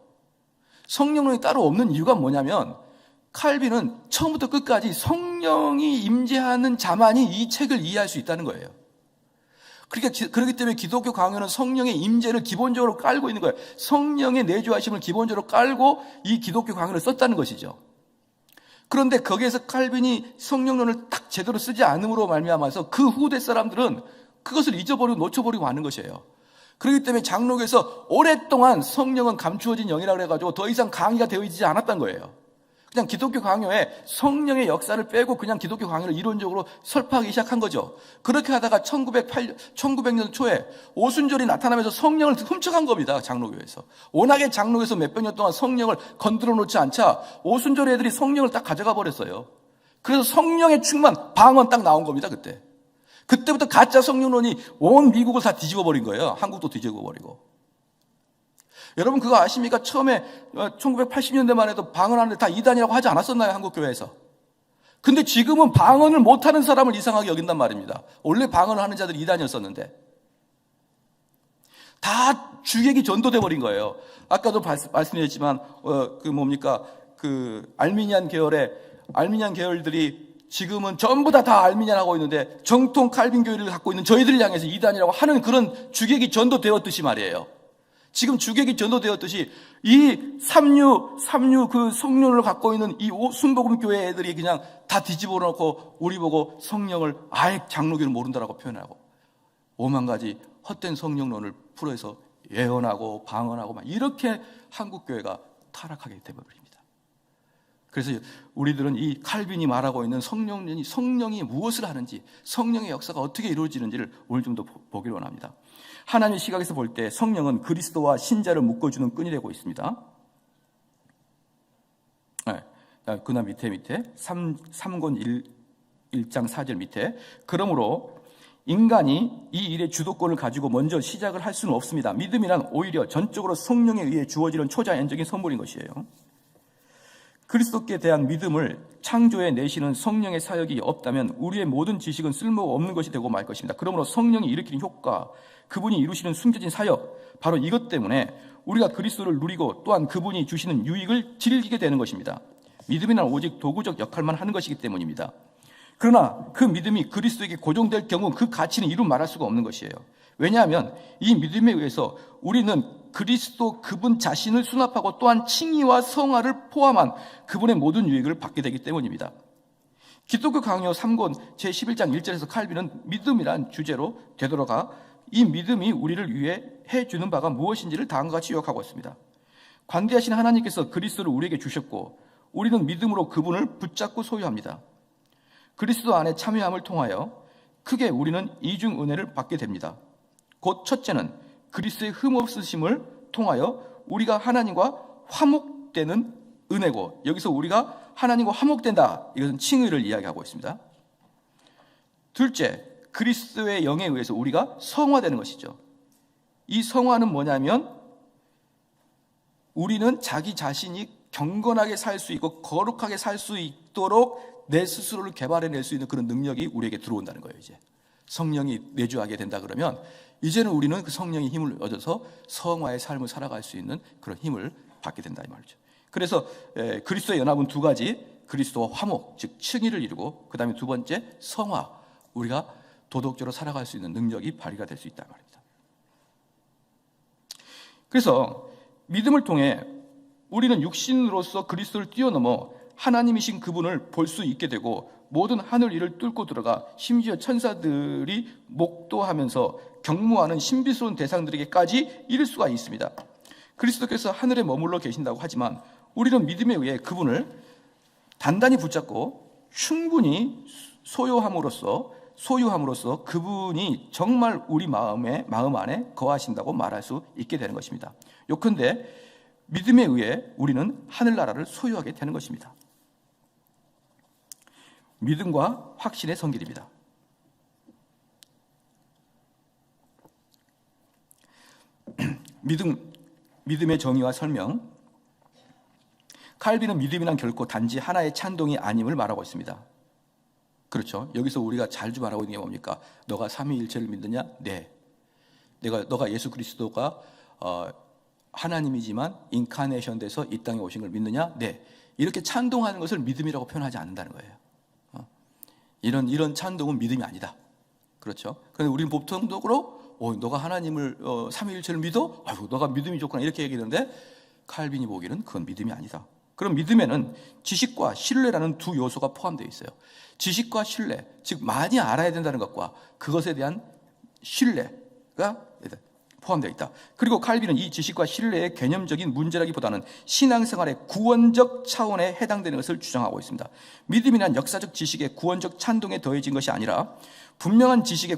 성령론이 따로 없는 이유가 뭐냐면 칼빈은 처음부터 끝까지 성령이 임재하는 자만이 이 책을 이해할 수 있다는 거예요. 그러니까 그렇기 때문에 기독교 강요는 성령의 임재를 기본적으로 깔고 있는 거예요. 성령의 내주하심을 기본적으로 깔고 이 기독교 강요를 썼다는 것이죠. 그런데 거기에서 칼빈이 성령론을 딱 제대로 쓰지 않음으로 말미암아서 그 후대 사람들은 그것을 잊어버리고 놓쳐버리고 마는 것이에요. 그렇기 때문에 장로교에서 오랫동안 성령은 감추어진 영이라고 해가지고 더 이상 강의가 되어지지 않았던 거예요. 그냥 기독교 강요에 성령의 역사를 빼고 그냥 기독교 강요를 이론적으로 설파하기 시작한 거죠. 그렇게 하다가 1900년 초에 오순절이 나타나면서 성령을 훔쳐간 겁니다. 장로교에서. 워낙에 장로교에서 몇백 년 동안 성령을 건드려 놓지 않자 오순절 애들이 성령을 딱 가져가 버렸어요. 그래서 성령의 충만, 방언 딱 나온 겁니다. 그때부터 가짜 성령론이 온 미국을 다 뒤집어 버린 거예요. 한국도 뒤집어 버리고. 여러분 그거 아십니까? 처음에 1980년대만 해도 방언하는데 다 이단이라고 하지 않았었나요? 한국교회에서. 근데 지금은 방언을 못하는 사람을 이상하게 여긴단 말입니다. 원래 방언을 하는 자들이 이단이었었는데 다 주객이 전도돼 버린 거예요. 아까도 말씀드렸지만 알미니안 계열들이 지금은 전부 다 알미니안 하고 있는데 정통 칼빈 교회를 갖고 있는 저희들을 향해서 이단이라고 하는 그런 주객이 전도되었듯이 말이에요. 지금 주객이 전도되었듯이 이 삼류 그 성령을 갖고 있는 이 순복음 교회 애들이 그냥 다 뒤집어 놓고 우리 보고 성령을 아예 장로교를 모른다라고 표현하고 오만 가지 헛된 성령론을 풀어서 예언하고 방언하고 막 이렇게 한국 교회가 타락하게 되어버립니다. 그래서 우리들은 이 칼빈이 말하고 있는 성령이 무엇을 하는지, 성령의 역사가 어떻게 이루어지는지를 오늘 좀 더 보기를 원합니다. 하나님의 시각에서 볼 때 성령은 그리스도와 신자를 묶어주는 끈이 되고 있습니다. 그 다음 밑에 3권 1장 4절 밑에 그러므로 인간이 이 일의 주도권을 가지고 먼저 시작을 할 수는 없습니다. 믿음이란 오히려 전적으로 성령에 의해 주어지는 초자연적인 선물인 것이에요. 그리스도께 대한 믿음을 창조해 내시는 성령의 사역이 없다면 우리의 모든 지식은 쓸모가 없는 것이 되고 말 것입니다. 그러므로 성령이 일으키는 효과, 그분이 이루시는 숨겨진 사역, 바로 이것 때문에 우리가 그리스도를 누리고 또한 그분이 주시는 유익을 즐기게 되는 것입니다. 믿음이란 오직 도구적 역할만 하는 것이기 때문입니다. 그러나 그 믿음이 그리스도에게 고정될 경우 그 가치는 이루 말할 수가 없는 것이에요. 왜냐하면 이 믿음에 의해서 우리는 그리스도 그분 자신을 수납하고 또한 칭의와 성화를 포함한 그분의 모든 유익을 받게 되기 때문입니다. 기독교 강요 3권 제11장 1절에서 칼빈은 믿음이란 주제로 되돌아가 이 믿음이 우리를 위해 해주는 바가 무엇인지를 다음과 같이 요약하고 있습니다. 관대하신 하나님께서 그리스도를 우리에게 주셨고 우리는 믿음으로 그분을 붙잡고 소유합니다. 그리스도 안에 참여함을 통하여 크게 우리는 이중 은혜를 받게 됩니다. 곧 첫째는 그리스도의 흠없으심을 통하여 우리가 하나님과 화목되는 은혜고, 여기서 우리가 하나님과 화목된다, 이것은 칭의를 이야기하고 있습니다. 둘째, 그리스도의 영에 의해서 우리가 성화되는 것이죠. 이 성화는 뭐냐면 우리는 자기 자신이 경건하게 살 수 있고 거룩하게 살 수 있도록 내 스스로를 개발해낼 수 있는 그런 능력이 우리에게 들어온다는 거예요. 이제 성령이 내주하게 된다 그러면 이제는 우리는 그 성령의 힘을 얻어서 성화의 삶을 살아갈 수 있는 그런 힘을 받게 된다 이 말이죠. 그래서 그리스도의 연합은 두 가지, 그리스도와 화목, 즉 칭의를 이루고 그 다음에 두 번째 성화, 우리가 도덕적으로 살아갈 수 있는 능력이 발휘가 될 수 있다 말입니다. 그래서 믿음을 통해 우리는 육신으로서 그리스도를 뛰어넘어 하나님이신 그분을 볼 수 있게 되고 모든 하늘 일을 뚫고 들어가 심지어 천사들이 목도하면서 경무하는 신비스러운 대상들에게까지 이를 수가 있습니다. 그리스도께서 하늘에 머물러 계신다고 하지만 우리는 믿음에 의해 그분을 단단히 붙잡고 충분히 소유함으로써 그분이 정말 우리 마음 안에 거하신다고 말할 수 있게 되는 것입니다. 요컨대 믿음에 의해 우리는 하늘나라를 소유하게 되는 것입니다. 믿음과 확신의 성길입니다. 믿음의 정의와 설명. 칼빈은 믿음이란 결코 단지 하나의 찬동이 아님을 말하고 있습니다. 그렇죠. 여기서 우리가 자주 말하고 있는 게 뭡니까? 너가 삼위일체를 믿느냐? 네. 너가 예수 그리스도가 하나님이지만 인카네이션 돼서 이 땅에 오신 걸 믿느냐? 네. 이렇게 찬동하는 것을 믿음이라고 표현하지 않는다는 거예요. 이런 찬동은 믿음이 아니다. 그렇죠. 그런데 우리는 보통적으로 너가 하나님을 삼위일체를 믿어? 아이고, 너가 믿음이 좋구나 이렇게 얘기하는데 칼빈이 보기에는 그건 믿음이 아니다. 그럼 믿음에는 지식과 신뢰라는 두 요소가 포함되어 있어요. 지식과 신뢰, 즉 많이 알아야 된다는 것과 그것에 대한 신뢰가 포함되어 있다. 그리고 칼빈은 이 지식과 신뢰의 개념적인 문제라기보다는 신앙생활의 구원적 차원에 해당되는 것을 주장하고 있습니다. 믿음이란 역사적 지식의 구원적 찬동에 더해진 것이 아니라 분명한 지식의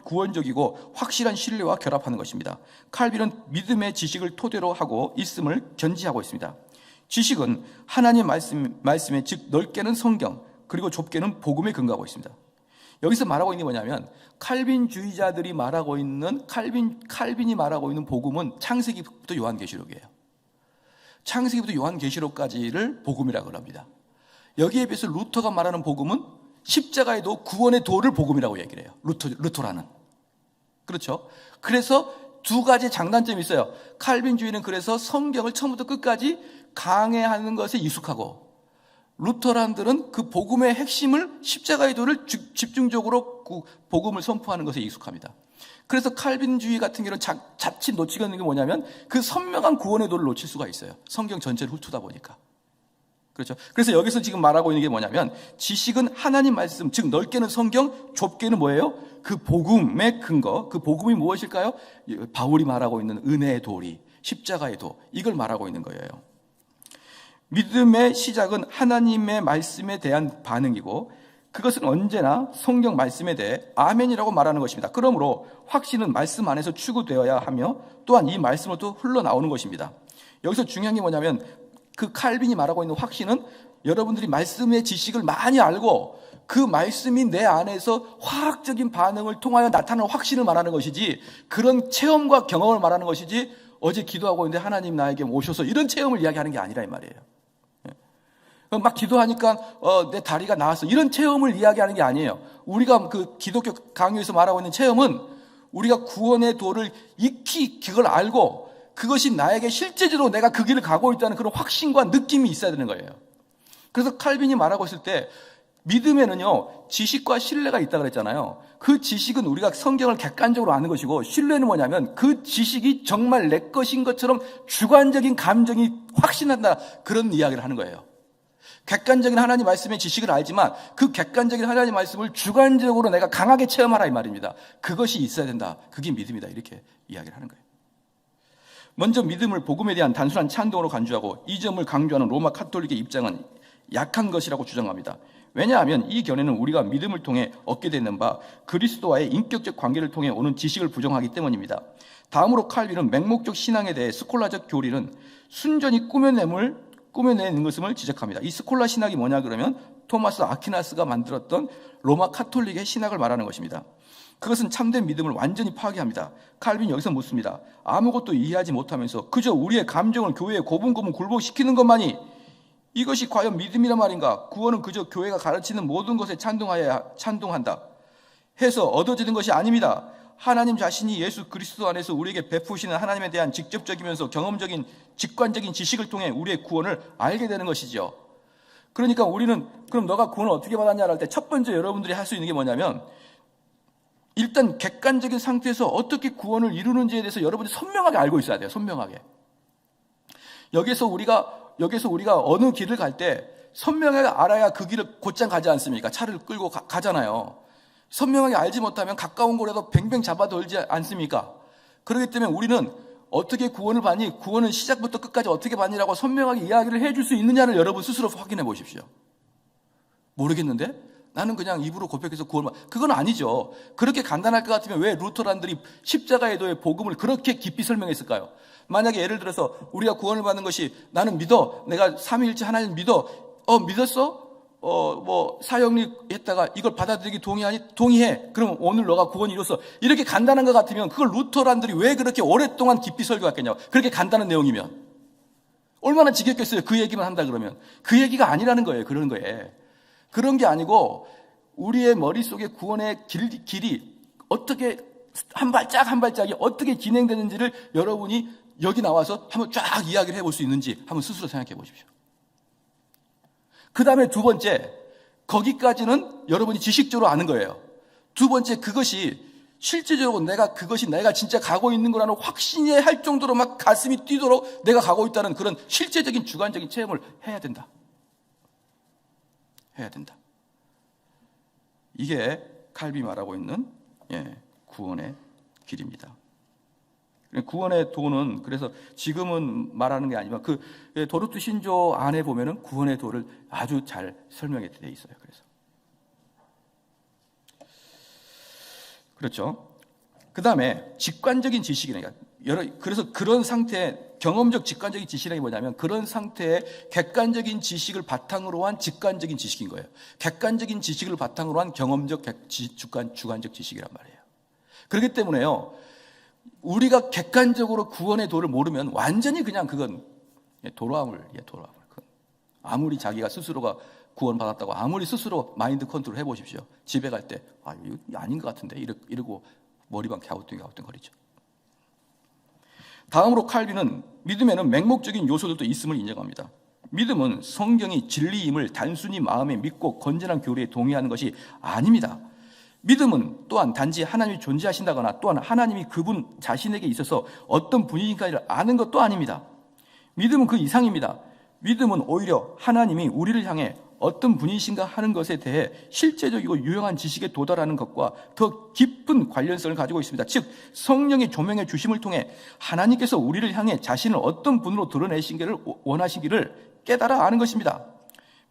구원적이고 확실한 신뢰와 결합하는 것입니다. 칼빈은 믿음의 지식을 토대로 하고 있음을 견지하고 있습니다. 지식은 하나님의 말씀에 즉 넓게는 성경 그리고 좁게는 복음에 근거하고 있습니다. 여기서 말하고 있는 게 뭐냐면 칼빈주의자들이 말하고 있는 칼빈이 말하고 있는 복음은 창세기부터 요한계시록이에요. 창세기부터 요한계시록까지를 복음이라고 합니다. 여기에 비해서 루터가 말하는 복음은 십자가의 도, 구원의 도를 복음이라고 얘기를 해요. 루터라는. 그렇죠? 그래서 두 가지 장단점이 있어요. 칼빈주의는 그래서 성경을 처음부터 끝까지 강해하는 것에 익숙하고 루터란들은 그 복음의 핵심을 십자가의 도를 집중적으로 그 복음을 선포하는 것에 익숙합니다. 그래서 칼빈주의 같은 경우는 자칫 놓치게 되는 게 뭐냐면 그 선명한 구원의 도를 놓칠 수가 있어요. 성경 전체를 훑다 보니까. 그렇죠. 그래서 여기서 지금 말하고 있는 게 뭐냐면 지식은 하나님 말씀, 즉 넓게는 성경, 좁게는 뭐예요? 그 복음의 근거, 그 복음이 무엇일까요? 바울이 말하고 있는 은혜의 도리, 십자가의 도, 이걸 말하고 있는 거예요. 믿음의 시작은 하나님의 말씀에 대한 반응이고 그것은 언제나 성경 말씀에 대해 아멘이라고 말하는 것입니다. 그러므로 확신은 말씀 안에서 추구되어야 하며 또한 이 말씀으로부터 흘러나오는 것입니다. 여기서 중요한 게 뭐냐면 그 칼빈이 말하고 있는 확신은 여러분들이 말씀의 지식을 많이 알고 그 말씀이 내 안에서 화학적인 반응을 통하여 나타나는 확신을 말하는 것이지 그런 체험과 경험을 말하는 것이지 어제 기도하고 있는데 하나님 나에게 오셔서 이런 체험을 이야기하는 게 아니라 이 말이에요. 막 기도하니까 내 다리가 나았어 이런 체험을 이야기하는 게 아니에요. 우리가 그 기독교 강요에서 말하고 있는 체험은 우리가 구원의 도를 익히 그걸 알고 그것이 나에게 실제적으로 내가 그 길을 가고 있다는 그런 확신과 느낌이 있어야 되는 거예요. 그래서 칼빈이 말하고 있을 때 믿음에는요 지식과 신뢰가 있다 그랬잖아요. 그 지식은 우리가 성경을 객관적으로 아는 것이고 신뢰는 뭐냐면 그 지식이 정말 내 것인 것처럼 주관적인 감정이 확신한다 그런 이야기를 하는 거예요. 객관적인 하나님 말씀의 지식을 알지만 그 객관적인 하나님 말씀을 주관적으로 내가 강하게 체험하라 이 말입니다. 그것이 있어야 된다. 그게 믿음이다. 이렇게 이야기를 하는 거예요. 먼저 믿음을 복음에 대한 단순한 찬동으로 간주하고 이 점을 강조하는 로마 카톨릭의 입장은 약한 것이라고 주장합니다. 왜냐하면 이 견해는 우리가 믿음을 통해 얻게 되는 바 그리스도와의 인격적 관계를 통해 오는 지식을 부정하기 때문입니다. 다음으로 칼빈은 맹목적 신앙에 대해 스콜라적 교리는 순전히 꾸며내는 것임을 지적합니다. 이 스콜라 신학이 뭐냐 그러면 토마스 아퀴나스가 만들었던 로마 카톨릭의 신학을 말하는 것입니다. 그것은 참된 믿음을 완전히 파괴합니다. 칼빈이 여기서 묻습니다. 아무것도 이해하지 못하면서 그저 우리의 감정을 교회에 고분고분 굴복시키는 것만이 이것이 과연 믿음이란 말인가? 구원은 그저 교회가 가르치는 모든 것에 찬동한다 해서 얻어지는 것이 아닙니다. 하나님 자신이 예수 그리스도 안에서 우리에게 베푸시는 하나님에 대한 직접적이면서 경험적인 직관적인 지식을 통해 우리의 구원을 알게 되는 것이죠. 그러니까 우리는 그럼 너가 구원을 어떻게 받았냐를 할 때 첫 번째 여러분들이 할 수 있는 게 뭐냐면 일단 객관적인 상태에서 어떻게 구원을 이루는지에 대해서 여러분이 선명하게 알고 있어야 돼요. 선명하게. 여기서 우리가 어느 길을 갈 때 선명하게 알아야 그 길을 곧장 가지 않습니까? 차를 끌고 가잖아요. 선명하게 알지 못하면 가까운 곳에도 뱅뱅 잡아 돌지 않습니까? 그렇기 때문에 우리는 어떻게 구원을 받니? 구원은 시작부터 끝까지 어떻게 받니라고 선명하게 이야기를 해줄 수 있느냐를 여러분 스스로 확인해 보십시오. 모르겠는데? 나는 그냥 입으로 고백해서 구원을 그건 아니죠. 그렇게 간단할 것 같으면 왜 루터란들이 십자가의 도의 복음을 그렇게 깊이 설명했을까요? 만약에 예를 들어서 우리가 구원을 받는 것이 나는 믿어. 내가 삼위일체 하나님 믿어. 믿었어? 사형리 했다가 이걸 받아들이기 동의하니? 동의해. 그럼 오늘 너가 구원이 이뤘어. 이렇게 간단한 것 같으면 그걸 루터란들이 왜 그렇게 오랫동안 깊이 설교했겠냐고. 그렇게 간단한 내용이면. 얼마나 지겹겠어요. 그 얘기만 한다 그러면. 그 얘기가 아니라는 거예요. 그런 거에. 그런 게 아니고 우리의 머릿속에 구원의 길이 어떻게 한 발짝 한 발짝이 어떻게 진행되는지를 여러분이 여기 나와서 한번 쫙 이야기를 해볼 수 있는지 한번 스스로 생각해 보십시오. 그 다음에 두 번째, 거기까지는 여러분이 지식적으로 아는 거예요. 두 번째, 그것이 실제적으로 그것이 내가 진짜 가고 있는 거라는 확신이 할 정도로 막 가슴이 뛰도록 내가 가고 있다는 그런 실제적인 주관적인 체험을 해야 된다. 해야 된다. 이게 칼빈이 말하고 있는 구원의 길입니다. 구원의 도는 그래서 지금은 말하는 게 아니면 그 도르트 신조 안에 보면은 구원의 도를 아주 잘 설명이 되어 있어요. 그렇죠. 그 다음에 직관적인 지식이니까 그래서 그런 상태 경험적 직관적인 지식이 뭐냐면 그런 상태의 객관적인 지식을 바탕으로 한 직관적인 지식인 거예요. 객관적인 지식을 바탕으로 한 경험적 주관적 지식이란 말이에요. 그렇기 때문에요. 우리가 객관적으로 구원의 도를 모르면 완전히 그냥 그건 도로아물. 아무리 자기가 스스로가 구원받았다고 아무리 스스로 마인드 컨트롤 해보십시오. 집에 갈 때 이거 아닌 것 같은데 이러고 머리만 갸우뚱거리죠. 다음으로 칼빈은 믿음에는 맹목적인 요소들도 있음을 인정합니다. 믿음은 성경이 진리임을 단순히 마음에 믿고 건전한 교리에 동의하는 것이 아닙니다. 믿음은 또한 단지 하나님이 존재하신다거나 또한 하나님이 그분 자신에게 있어서 어떤 분이신가를 아는 것도 아닙니다. 믿음은 그 이상입니다. 믿음은 오히려 하나님이 우리를 향해 어떤 분이신가 하는 것에 대해 실제적이고 유용한 지식에 도달하는 것과 더 깊은 관련성을 가지고 있습니다. 즉 성령의 조명해 주심을 통해 하나님께서 우리를 향해 자신을 어떤 분으로 드러내시기를 원하시기를 깨달아 아는 것입니다.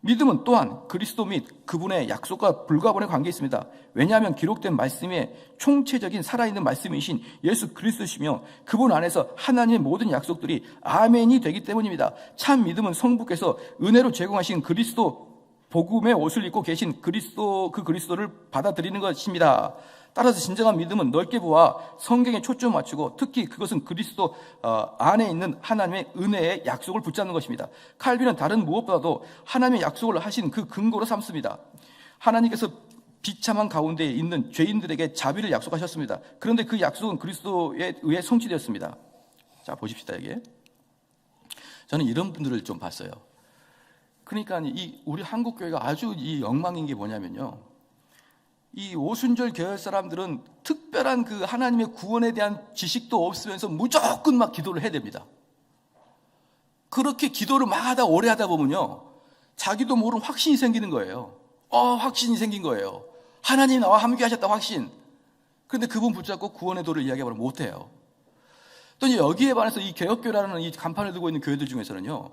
믿음은 또한 그리스도 및 그분의 약속과 불가분의 관계에 있습니다. 왜냐하면 기록된 말씀의 총체적인 살아있는 말씀이신 예수 그리스도시며 그분 안에서 하나님의 모든 약속들이 아멘이 되기 때문입니다. 참 믿음은 성부께서 은혜로 제공하신 그리스도 복음의 옷을 입고 계신 그리스도를 받아들이는 것입니다. 따라서 진정한 믿음은 넓게 보아 성경에 초점을 맞추고 특히 그것은 그리스도 안에 있는 하나님의 은혜의 약속을 붙잡는 것입니다. 칼빈은 다른 무엇보다도 하나님의 약속을 하신 그 근거로 삼습니다. 하나님께서 비참한 가운데 있는 죄인들에게 자비를 약속하셨습니다. 그런데 그 약속은 그리스도에 의해 성취되었습니다. 자, 보십시다. 이게 저는 이런 분들을 좀 봤어요. 그러니까 우리 한국 교회가 아주 이 엉망인 게 뭐냐면요. 이 오순절 교회 사람들은 특별한 그 하나님의 구원에 대한 지식도 없으면서 무조건 막 기도를 해야 됩니다. 그렇게 기도를 막 하다 오래 하다 보면요. 자기도 모르는 확신이 생기는 거예요. 확신이 생긴 거예요. 하나님 나와 함께 하셨다 확신. 그런데 그분 붙잡고 구원의 도를 이야기하면 못해요. 또 이제 여기에 반해서 이 개혁교회라는 이 간판을 들고 있는 교회들 중에서는요.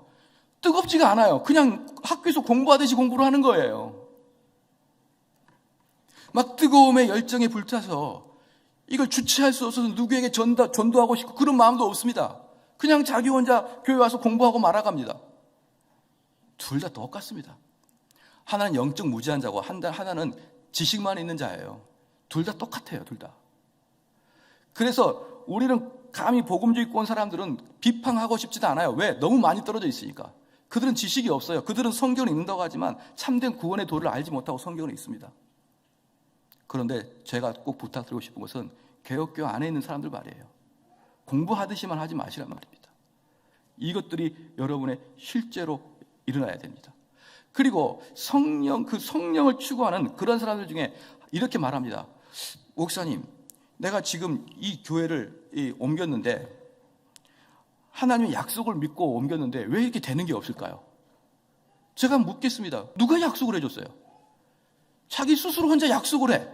뜨겁지가 않아요. 그냥 학교에서 공부하듯이 공부를 하는 거예요. 막 뜨거움에 열정에 불타서 이걸 주체할 수 없어서 누구에게 전도하고 싶고 그런 마음도 없습니다. 그냥 자기 혼자 교회 와서 공부하고 말아갑니다. 둘 다 똑같습니다. 하나는 영적 무지한 자고 하나는 지식만 있는 자예요. 둘 다 똑같아요. 둘 다. 그래서 우리는 감히 복음주의 온 사람들은 비판하고 싶지도 않아요. 왜? 너무 많이 떨어져 있으니까. 그들은 지식이 없어요. 그들은 성경을 읽는다고 하지만 참된 구원의 도를 알지 못하고 성경을 읽습니다. 그런데 제가 꼭 부탁드리고 싶은 것은 개혁교회 안에 있는 사람들 말이에요. 공부하듯이만 하지 마시란 말입니다. 이것들이 여러분의 실제로 일어나야 됩니다. 그리고 성령을 추구하는 그런 사람들 중에 이렇게 말합니다. 목사님, 내가 지금 이 교회를 옮겼는데 하나님의 약속을 믿고 옮겼는데 왜 이렇게 되는 게 없을까요? 제가 묻겠습니다. 누가 약속을 해줬어요? 자기 스스로 혼자 약속을 해.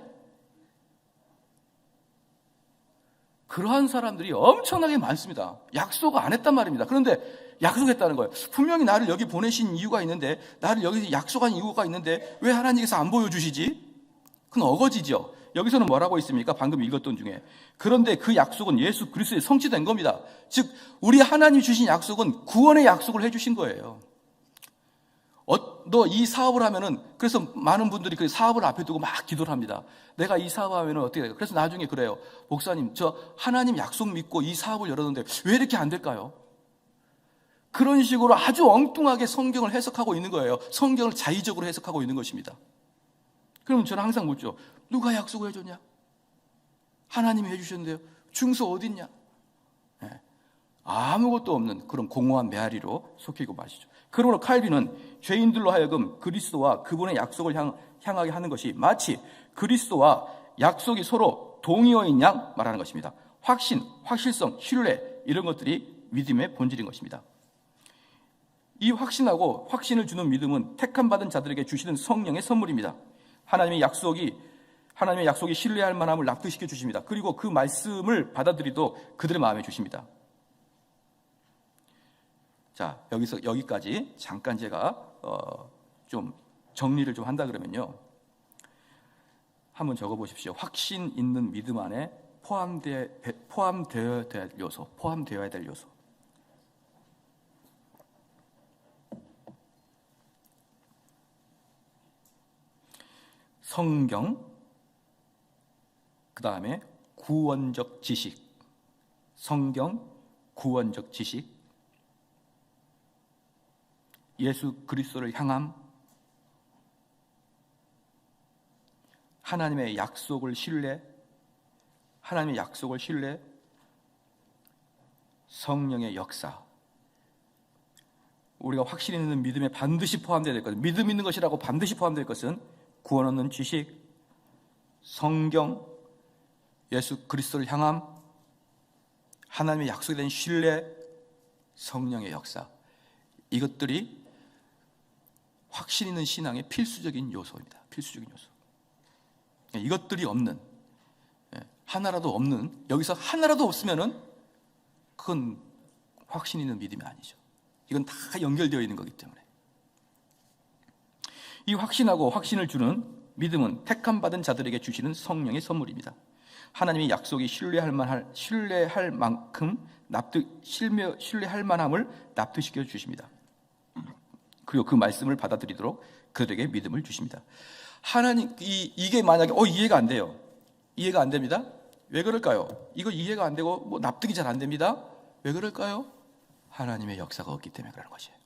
그러한 사람들이 엄청나게 많습니다. 약속 안 했단 말입니다. 그런데 약속했다는 거예요. 분명히 나를 여기 보내신 이유가 있는데, 나를 여기서 약속한 이유가 있는데 왜 하나님께서 안 보여주시지? 그건 어거지죠. 여기서는 뭐라고 있습니까? 방금 읽었던 중에. 그런데 그 약속은 예수 그리스도에 성취된 겁니다. 즉 우리 하나님 주신 약속은 구원의 약속을 해주신 거예요. 너 이 사업을 하면은, 그래서 많은 분들이 그 사업을 앞에 두고 막 기도를 합니다. 내가 이 사업을 하면은 어떻게 될까? 그래서 나중에 그래요. 목사님, 저 하나님 약속 믿고 이 사업을 열었는데 왜 이렇게 안 될까요? 그런 식으로 아주 엉뚱하게 성경을 해석하고 있는 거예요. 성경을 자의적으로 해석하고 있는 것입니다. 그럼 저는 항상 묻죠. 누가 약속을 해줬냐? 하나님이 해주셨는데요. 중수 어딨냐? 네. 아무것도 없는 그런 공허한 메아리로 속이고 마시죠. 그러므로 칼빈은 죄인들로 하여금 그리스도와 그분의 약속을 향하게 하는 것이 마치 그리스도와 약속이 서로 동의어인 양 말하는 것입니다. 확신, 확실성, 신뢰 이런 것들이 믿음의 본질인 것입니다. 이 확신하고 확신을 주는 믿음은 택함받은 자들에게 주시는 성령의 선물입니다. 하나님의 약속이 신뢰할 만함을 납득시켜 주십니다. 그리고 그 말씀을 받아들이도 그들의 마음에 주십니다. 자, 여기까지 잠깐 제가 좀 정리를 좀 한다 그러면요. 한번 적어보십시오. 확신 있는 믿음 안에 포함되어야 될 요소. 성경, 그 다음에 구원적 지식. 성경, 구원적 지식. 예수 그리스도를 향함, 하나님의 약속을 신뢰, 성령의 역사. 우리가 확신 있는 믿음에 반드시 포함되어야 될 것은, 믿음 있는 것이라고 반드시 포함될 것은 구원 얻는 지식, 성경, 예수 그리스도를 향함, 하나님의 약속에 대한 신뢰, 성령의 역사. 이것들이 확신 있는 신앙의 필수적인 요소입니다. 필수적인 요소. 이것들이 없는, 하나라도 없는, 여기서 하나라도 없으면은 그건 확신 있는 믿음이 아니죠. 이건 다 연결되어 있는 거기 때문에. 이 확신하고 확신을 주는 믿음은 택함받은 자들에게 주시는 성령의 선물입니다. 하나님의 약속이 신뢰할 만큼 신뢰할 만함을 납득시켜 주십니다. 그리고 그 말씀을 받아들이도록 그들에게 믿음을 주십니다. 하나님, 이게 만약에 이해가 안 돼요. 이해가 안 됩니다. 왜 그럴까요? 이거 이해가 안 되고 납득이 잘 안 됩니다. 왜 그럴까요? 하나님의 역사가 없기 때문에 그러는 것이에요.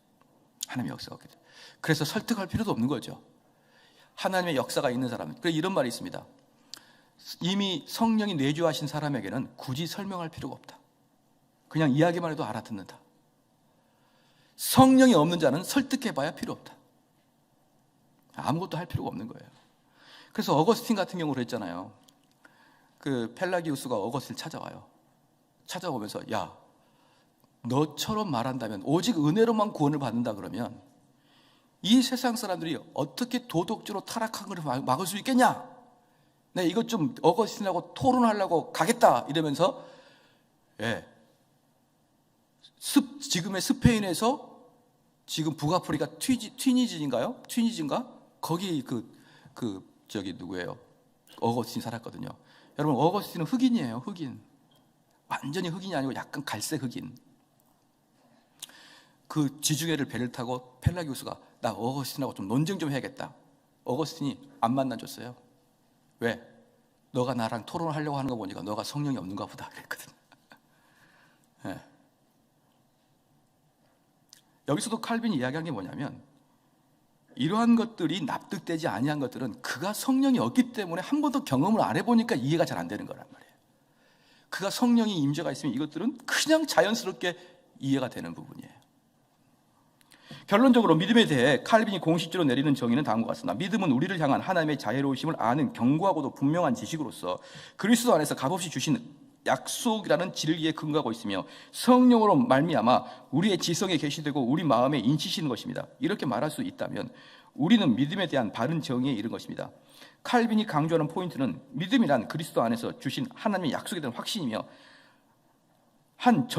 하나님의 역사가 없기 때문에. 그래서 설득할 필요도 없는 거죠. 하나님의 역사가 있는 사람은. 그래서 이런 말이 있습니다. 이미 성령이 내주하신 사람에게는 굳이 설명할 필요가 없다. 그냥 이야기만 해도 알아듣는다. 성령이 없는 자는 설득해봐야 필요 없다. 아무것도 할 필요가 없는 거예요. 그래서 어거스틴 같은 경우로 했잖아요. 그 펠라기우스가 어거스틴을 찾아와요. 찾아오면서 야, 너처럼 말한다면, 오직 은혜로만 구원을 받는다 그러면 이 세상 사람들이 어떻게 도덕적으로 타락한 것을 막을 수 있겠냐? 내가 이것 좀 어거스틴하고 토론하려고 가겠다 이러면서, 지금의 스페인에서 지금 북아프리카 튀니진인가? 거기 누구예요? 어거스틴 살았거든요. 여러분, 어거스틴은 흑인이에요. 흑인. 완전히 흑인이 아니고 약간 갈색 흑인. 그 지중해를 배를 타고 펠라기우스가 나 어거스틴하고 좀 논쟁 좀 해야겠다. 어거스틴이 안 만나줬어요. 왜? 너가 나랑 토론하려고 하는 거 보니까 너가 성령이 없는가 보다 그랬거든. 여기서도 칼빈이 이야기한 게 뭐냐면, 이러한 것들이 납득되지 아니한 것들은 그가 성령이 없기 때문에 한 번도 경험을 안 해보니까 이해가 잘 안 되는 거란 말이에요. 그가 성령이 임재가 있으면 이것들은 그냥 자연스럽게 이해가 되는 부분이에요. 결론적으로 믿음에 대해 칼빈이 공식적으로 내리는 정의는 다음과 같습니다. 믿음은 우리를 향한 하나님의 자애로우심을 아는 견고하고도 분명한 지식으로서 그리스도 안에서 값없이 주신 약속이라는 진리에 근거하고 있으며 성령으로 말미암아 우리의 지성에 계시되고 우리 마음에 인치시는 것입니다. 이렇게 말할 수 있다면 우리는 믿음에 대한 바른 정의에 이른 것입니다. 칼빈이 강조하는 포인트는 믿음이란 그리스도 안에서 주신 하나님의 약속에 대한 확신이며 한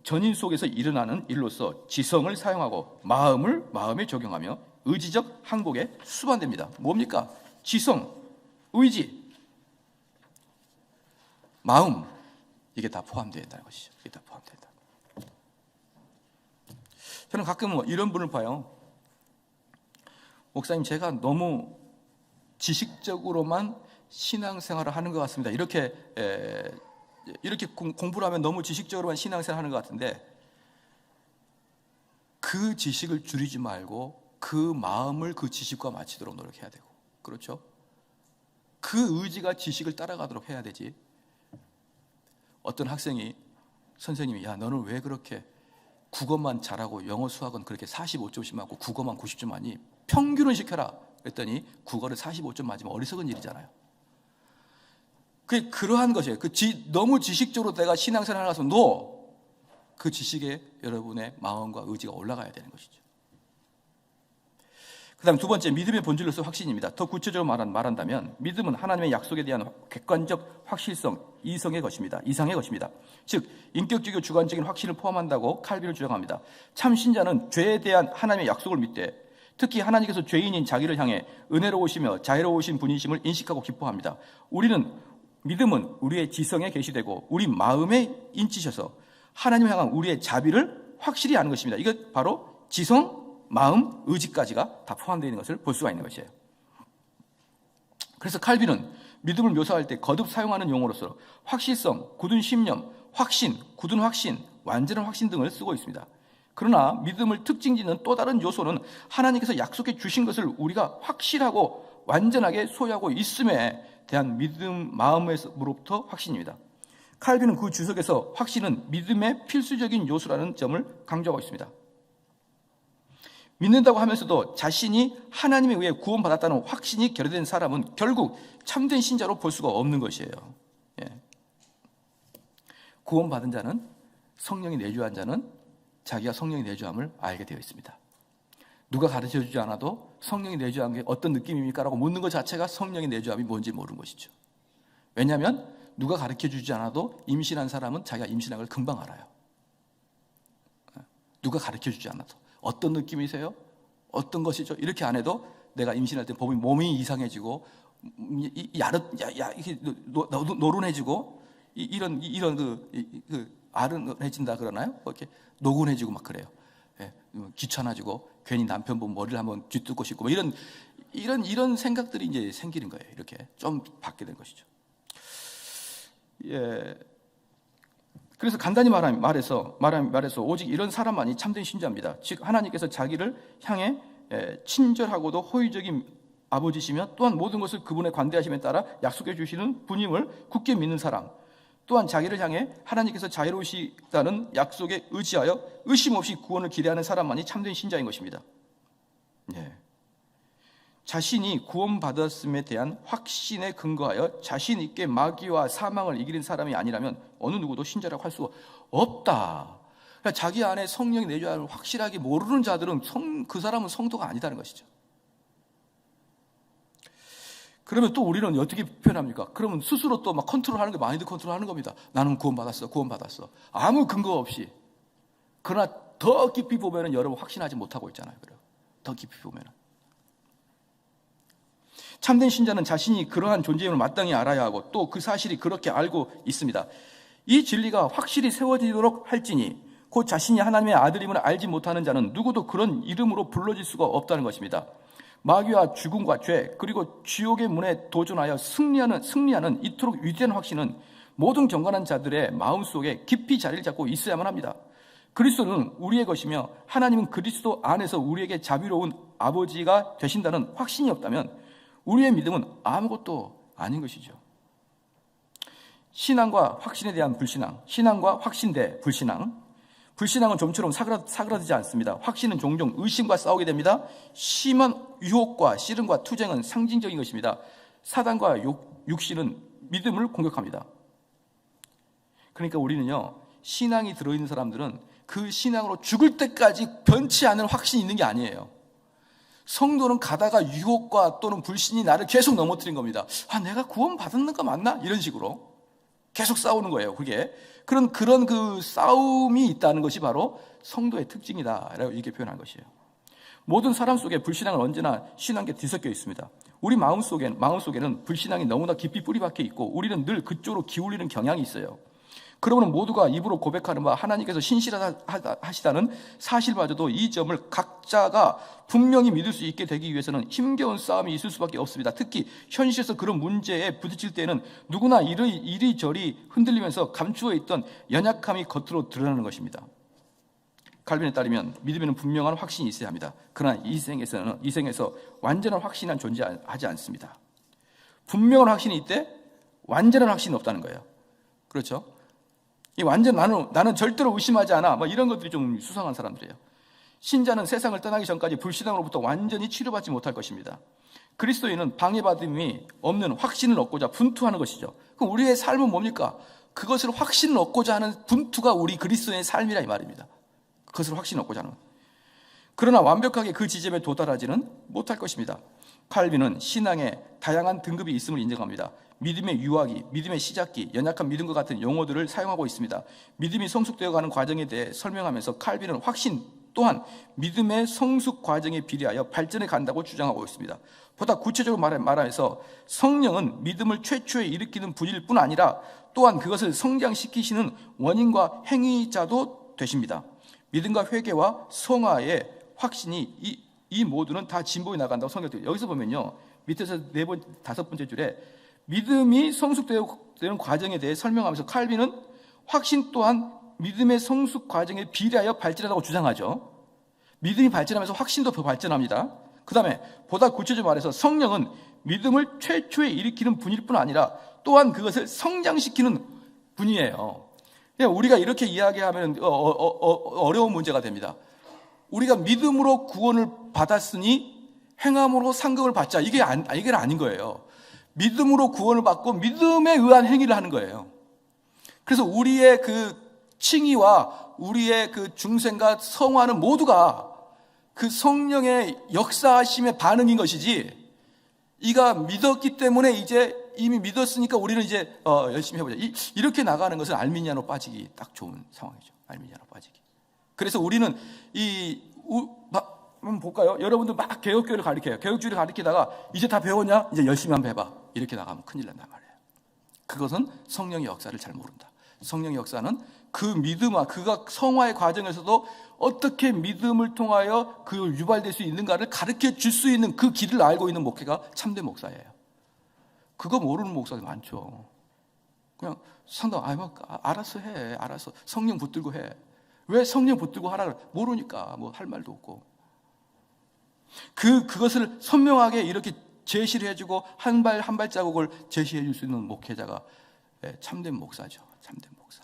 전인 속에서 일어나는 일로서 지성을 사용하고 마음에 적용하며 의지적 항복에 수반됩니다. 뭡니까? 지성, 의지, 마음, 이게 다 포함되어 있다는 것이죠. 이게 다 포함되어 있다. 저는 가끔 이런 분을 봐요. 목사님, 제가 너무 지식적으로만 신앙생활을 하는 것 같습니다. 이렇게 공부를 하면 너무 지식적으로만 신앙생활을 하는 것 같은데, 그 지식을 줄이지 말고 그 마음을 그 지식과 맞추도록 노력해야 되고, 그렇죠? 그 의지가 지식을 따라가도록 해야 되지. 어떤 학생이 선생님이, 야, 너는 왜 그렇게 국어만 잘하고 영어 수학은 그렇게 45점씩 맞고 국어만 90점 맞니? 평균을 시켜라. 그랬더니 국어를 45점 맞으면 어리석은 일이잖아요. 그러한 것이에요. 너무 지식적으로 내가 신앙생활을 해서 그 지식에 여러분의 마음과 의지가 올라가야 되는 것이죠. 그 다음 두 번째, 믿음의 본질로서 확신입니다. 더 구체적으로 말한다면 믿음은 하나님의 약속에 대한 객관적 확실성, 이상의 것입니다. 즉 인격적이고 주관적인 확신을 포함한다고 칼빈은 주장합니다. 참 신자는 죄에 대한 하나님의 약속을 믿되, 특히 하나님께서 죄인인 자기를 향해 은혜로우시며 자애로우신 분이심을 인식하고 기뻐합니다. 믿음은 우리의 지성에 계시되고 우리 마음에 인치셔서 하나님을 향한 우리의 자비를 확실히 아는 것입니다. 이것 바로 지성, 마음, 의지까지가 다 포함되어 있는 것을 볼 수가 있는 것이에요. 그래서 칼빈은 믿음을 묘사할 때 거듭 사용하는 용어로서 확실성, 굳은 신념, 확신, 굳은 확신, 완전한 확신 등을 쓰고 있습니다. 그러나 믿음을 특징짓는 또 다른 요소는 하나님께서 약속해 주신 것을 우리가 확실하고 완전하게 소유하고 있음에 대한 믿음, 마음으로부터 확신입니다. 칼빈은 그 주석에서 확신은 믿음의 필수적인 요소라는 점을 강조하고 있습니다. 믿는다고 하면서도 자신이 하나님에 의해 구원받았다는 확신이 결여된 사람은 결국 참된 신자로 볼 수가 없는 것이에요. 구원받은 자는, 성령이 내주한 자는 자기가 성령이 내주함을 알게 되어 있습니다. 누가 가르쳐주지 않아도 성령이 내주한 게 어떤 느낌입니까? 라고 묻는 것 자체가 성령이 내주함이 뭔지 모르는 것이죠. 왜냐하면 누가 가르쳐주지 않아도 임신한 사람은 자기가 임신한 걸 금방 알아요. 누가 가르쳐주지 않아도. 어떤 느낌이세요? 어떤 것이죠? 이렇게 안 해도 내가 임신할 때 몸이 이상해지고, 이렇게 노른해지고, 아른해진다 그러나요? 이렇게 노곤해지고 막 그래요. 귀찮아지고, 괜히 남편 보면 머리를 한번 뒤뜯고 싶고, 뭐 이런 생각들이 이제 생기는 거예요. 이렇게 좀 받게 된 것이죠. 그래서 간단히 말해서 오직 이런 사람만이 참된 신자입니다. 즉 하나님께서 자기를 향해 친절하고도 호의적인 아버지시며 또한 모든 것을 그분의 관대하심에 따라 약속해 주시는 분임을 굳게 믿는 사람, 또한 자기를 향해 하나님께서 자유로우시다는 약속에 의지하여 의심 없이 구원을 기대하는 사람만이 참된 신자인 것입니다. 자신이 구원받았음에 대한 확신에 근거하여 자신 있게 마귀와 사망을 이기는 사람이 아니라면 어느 누구도 신자라고 할 수 없다. 그러니까 자기 안에 성령이 내주함을 확실하게 모르는 자들은 그 사람은 성도가 아니다는 것이죠. 그러면 또 우리는 어떻게 표현합니까? 그러면 스스로 또 막 컨트롤하는 게 마인드 컨트롤하는 겁니다. 나는 구원받았어. 아무 근거 없이. 그러나 더 깊이 보면은 여러분 확신하지 못하고 있잖아요. 그래요. 더 깊이 보면은. 참된 신자는 자신이 그러한 존재임을 마땅히 알아야 하고 또 그 사실이 그렇게 알고 있습니다. 이 진리가 확실히 세워지도록 할지니 곧 자신이 하나님의 아들임을 알지 못하는 자는 누구도 그런 이름으로 불러질 수가 없다는 것입니다. 마귀와 죽음과 죄 그리고 지옥의 문에 도전하여 승리하는 이토록 위대한 확신은 모든 경건한 자들의 마음속에 깊이 자리를 잡고 있어야만 합니다. 그리스도는 우리의 것이며 하나님은 그리스도 안에서 우리에게 자비로운 아버지가 되신다는 확신이 없다면 우리의 믿음은 아무것도 아닌 것이죠. 신앙과 확신에 대한 불신앙, 신앙과 확신 대 불신앙. 불신앙은 좀처럼 사그라들지 않습니다. 확신은 종종 의심과 싸우게 됩니다. 심한 유혹과 씨름과 투쟁은 상징적인 것입니다. 사단과 육신은 믿음을 공격합니다. 그러니까 우리는요, 신앙이 들어있는 사람들은 그 신앙으로 죽을 때까지 변치 않을 확신이 있는 게 아니에요. 성도는 가다가 유혹과 또는 불신이 나를 계속 넘어뜨린 겁니다. 내가 구원받는 거 맞나? 이런 식으로 계속 싸우는 거예요. 그런 그 싸움이 있다는 것이 바로 성도의 특징이다라고 이렇게 표현한 것이에요. 모든 사람 속에 불신앙은 언제나 신앙에 뒤섞여 있습니다. 우리 마음속에는 불신앙이 너무나 깊이 뿌리박혀 있고 우리는 늘 그쪽으로 기울이는 경향이 있어요. 그러면 모두가 입으로 고백하는 바 하나님께서 신실하시다는 사실마저도 이 점을 각자가 분명히 믿을 수 있게 되기 위해서는 힘겨운 싸움이 있을 수밖에 없습니다. 특히 현실에서 그런 문제에 부딪힐 때에는 누구나 이리저리 흔들리면서 감추어 있던 연약함이 겉으로 드러나는 것입니다. 칼빈에 따르면 믿음에는 분명한 확신이 있어야 합니다. 그러나 이 생에서 완전한 확신은 존재하지 않습니다. 분명한 확신이 있대 완전한 확신이 없다는 거예요. 그렇죠? 이 완전 나는 절대로 의심하지 않아. 뭐 이런 것들이 좀 수상한 사람들이에요. 신자는 세상을 떠나기 전까지 불신앙으로부터 완전히 치료받지 못할 것입니다. 그리스도인은 방해받음이 없는 확신을 얻고자 분투하는 것이죠. 그럼 우리의 삶은 뭡니까? 그것을 확신을 얻고자 하는 분투가 우리 그리스도인의 삶이라 이 말입니다. 그것을 확신을 얻고자 하는. 그러나 완벽하게 그 지점에 도달하지는 못할 것입니다. 칼빈은 신앙에 다양한 등급이 있음을 인정합니다. 믿음의 유아기, 믿음의 시작기, 연약한 믿음과 같은 용어들을 사용하고 있습니다. 믿음이 성숙되어가는 과정에 대해 설명하면서 칼빈은 확신 또한 믿음의 성숙 과정에 비례하여 발전해 간다고 주장하고 있습니다. 보다 구체적으로 말하면서 성령은 믿음을 최초에 일으키는 분일 뿐 아니라 또한 그것을 성장시키시는 원인과 행위자도 되십니다. 믿음과 회개와 성화의 확신이 이 모두는 다 진보해 나간다고 성경에 여기서 보면요, 밑에서 5번째 줄에 믿음이 성숙되는 과정에 대해 설명하면서 칼빈은 확신 또한 믿음의 성숙 과정에 비례하여 발전한다고 주장하죠. 믿음이 발전하면서 확신도 더 발전합니다. 그 다음에 보다 구체적으로 말해서 성령은 믿음을 최초에 일으키는 분일 뿐 아니라 또한 그것을 성장시키는 분이에요. 우리가 이렇게 이야기하면 어려운 문제가 됩니다. 우리가 믿음으로 구원을 받았으니 행함으로 상급을 받자. 이게 아닌 거예요. 믿음으로 구원을 받고 믿음에 의한 행위를 하는 거예요. 그래서 우리의 그 칭의와 우리의 그 중생과 성화는 모두가 그 성령의 역사하심의 반응인 것이지, 이가 믿었기 때문에 이제 이미 믿었으니까 우리는 이제 열심히 해보자. 이렇게 나가는 것은 알미니아로 빠지기 딱 좋은 상황이죠. 알미니아로 빠지기. 그래서 우리는 한번 볼까요? 여러분들 막 개혁교회를 가르쳐요. 개혁주의를 가르치다가 이제 다 배웠냐? 이제 열심히 한번 해봐. 이렇게 나가면 큰일 난단 말이에요. 그것은 성령의 역사를 잘 모른다. 성령의 역사는 그 믿음과 그가 성화의 과정에서도 어떻게 믿음을 통하여 그 유발될 수 있는가를 가르쳐 줄 수 있는 그 길을 알고 있는 목회가 참된 목사예요. 그거 모르는 목사들 많죠. 그냥 상담, 알아서 해. 알아서. 성령 붙들고 해. 왜 성령 붙들고 하라 그래? 모르니까 뭐 할 말도 없고. 그것을 선명하게 이렇게 제시를 해주고 한 발 한 발자국을 제시해 줄 수 있는 목회자가 참된 목사죠. 참된 목사.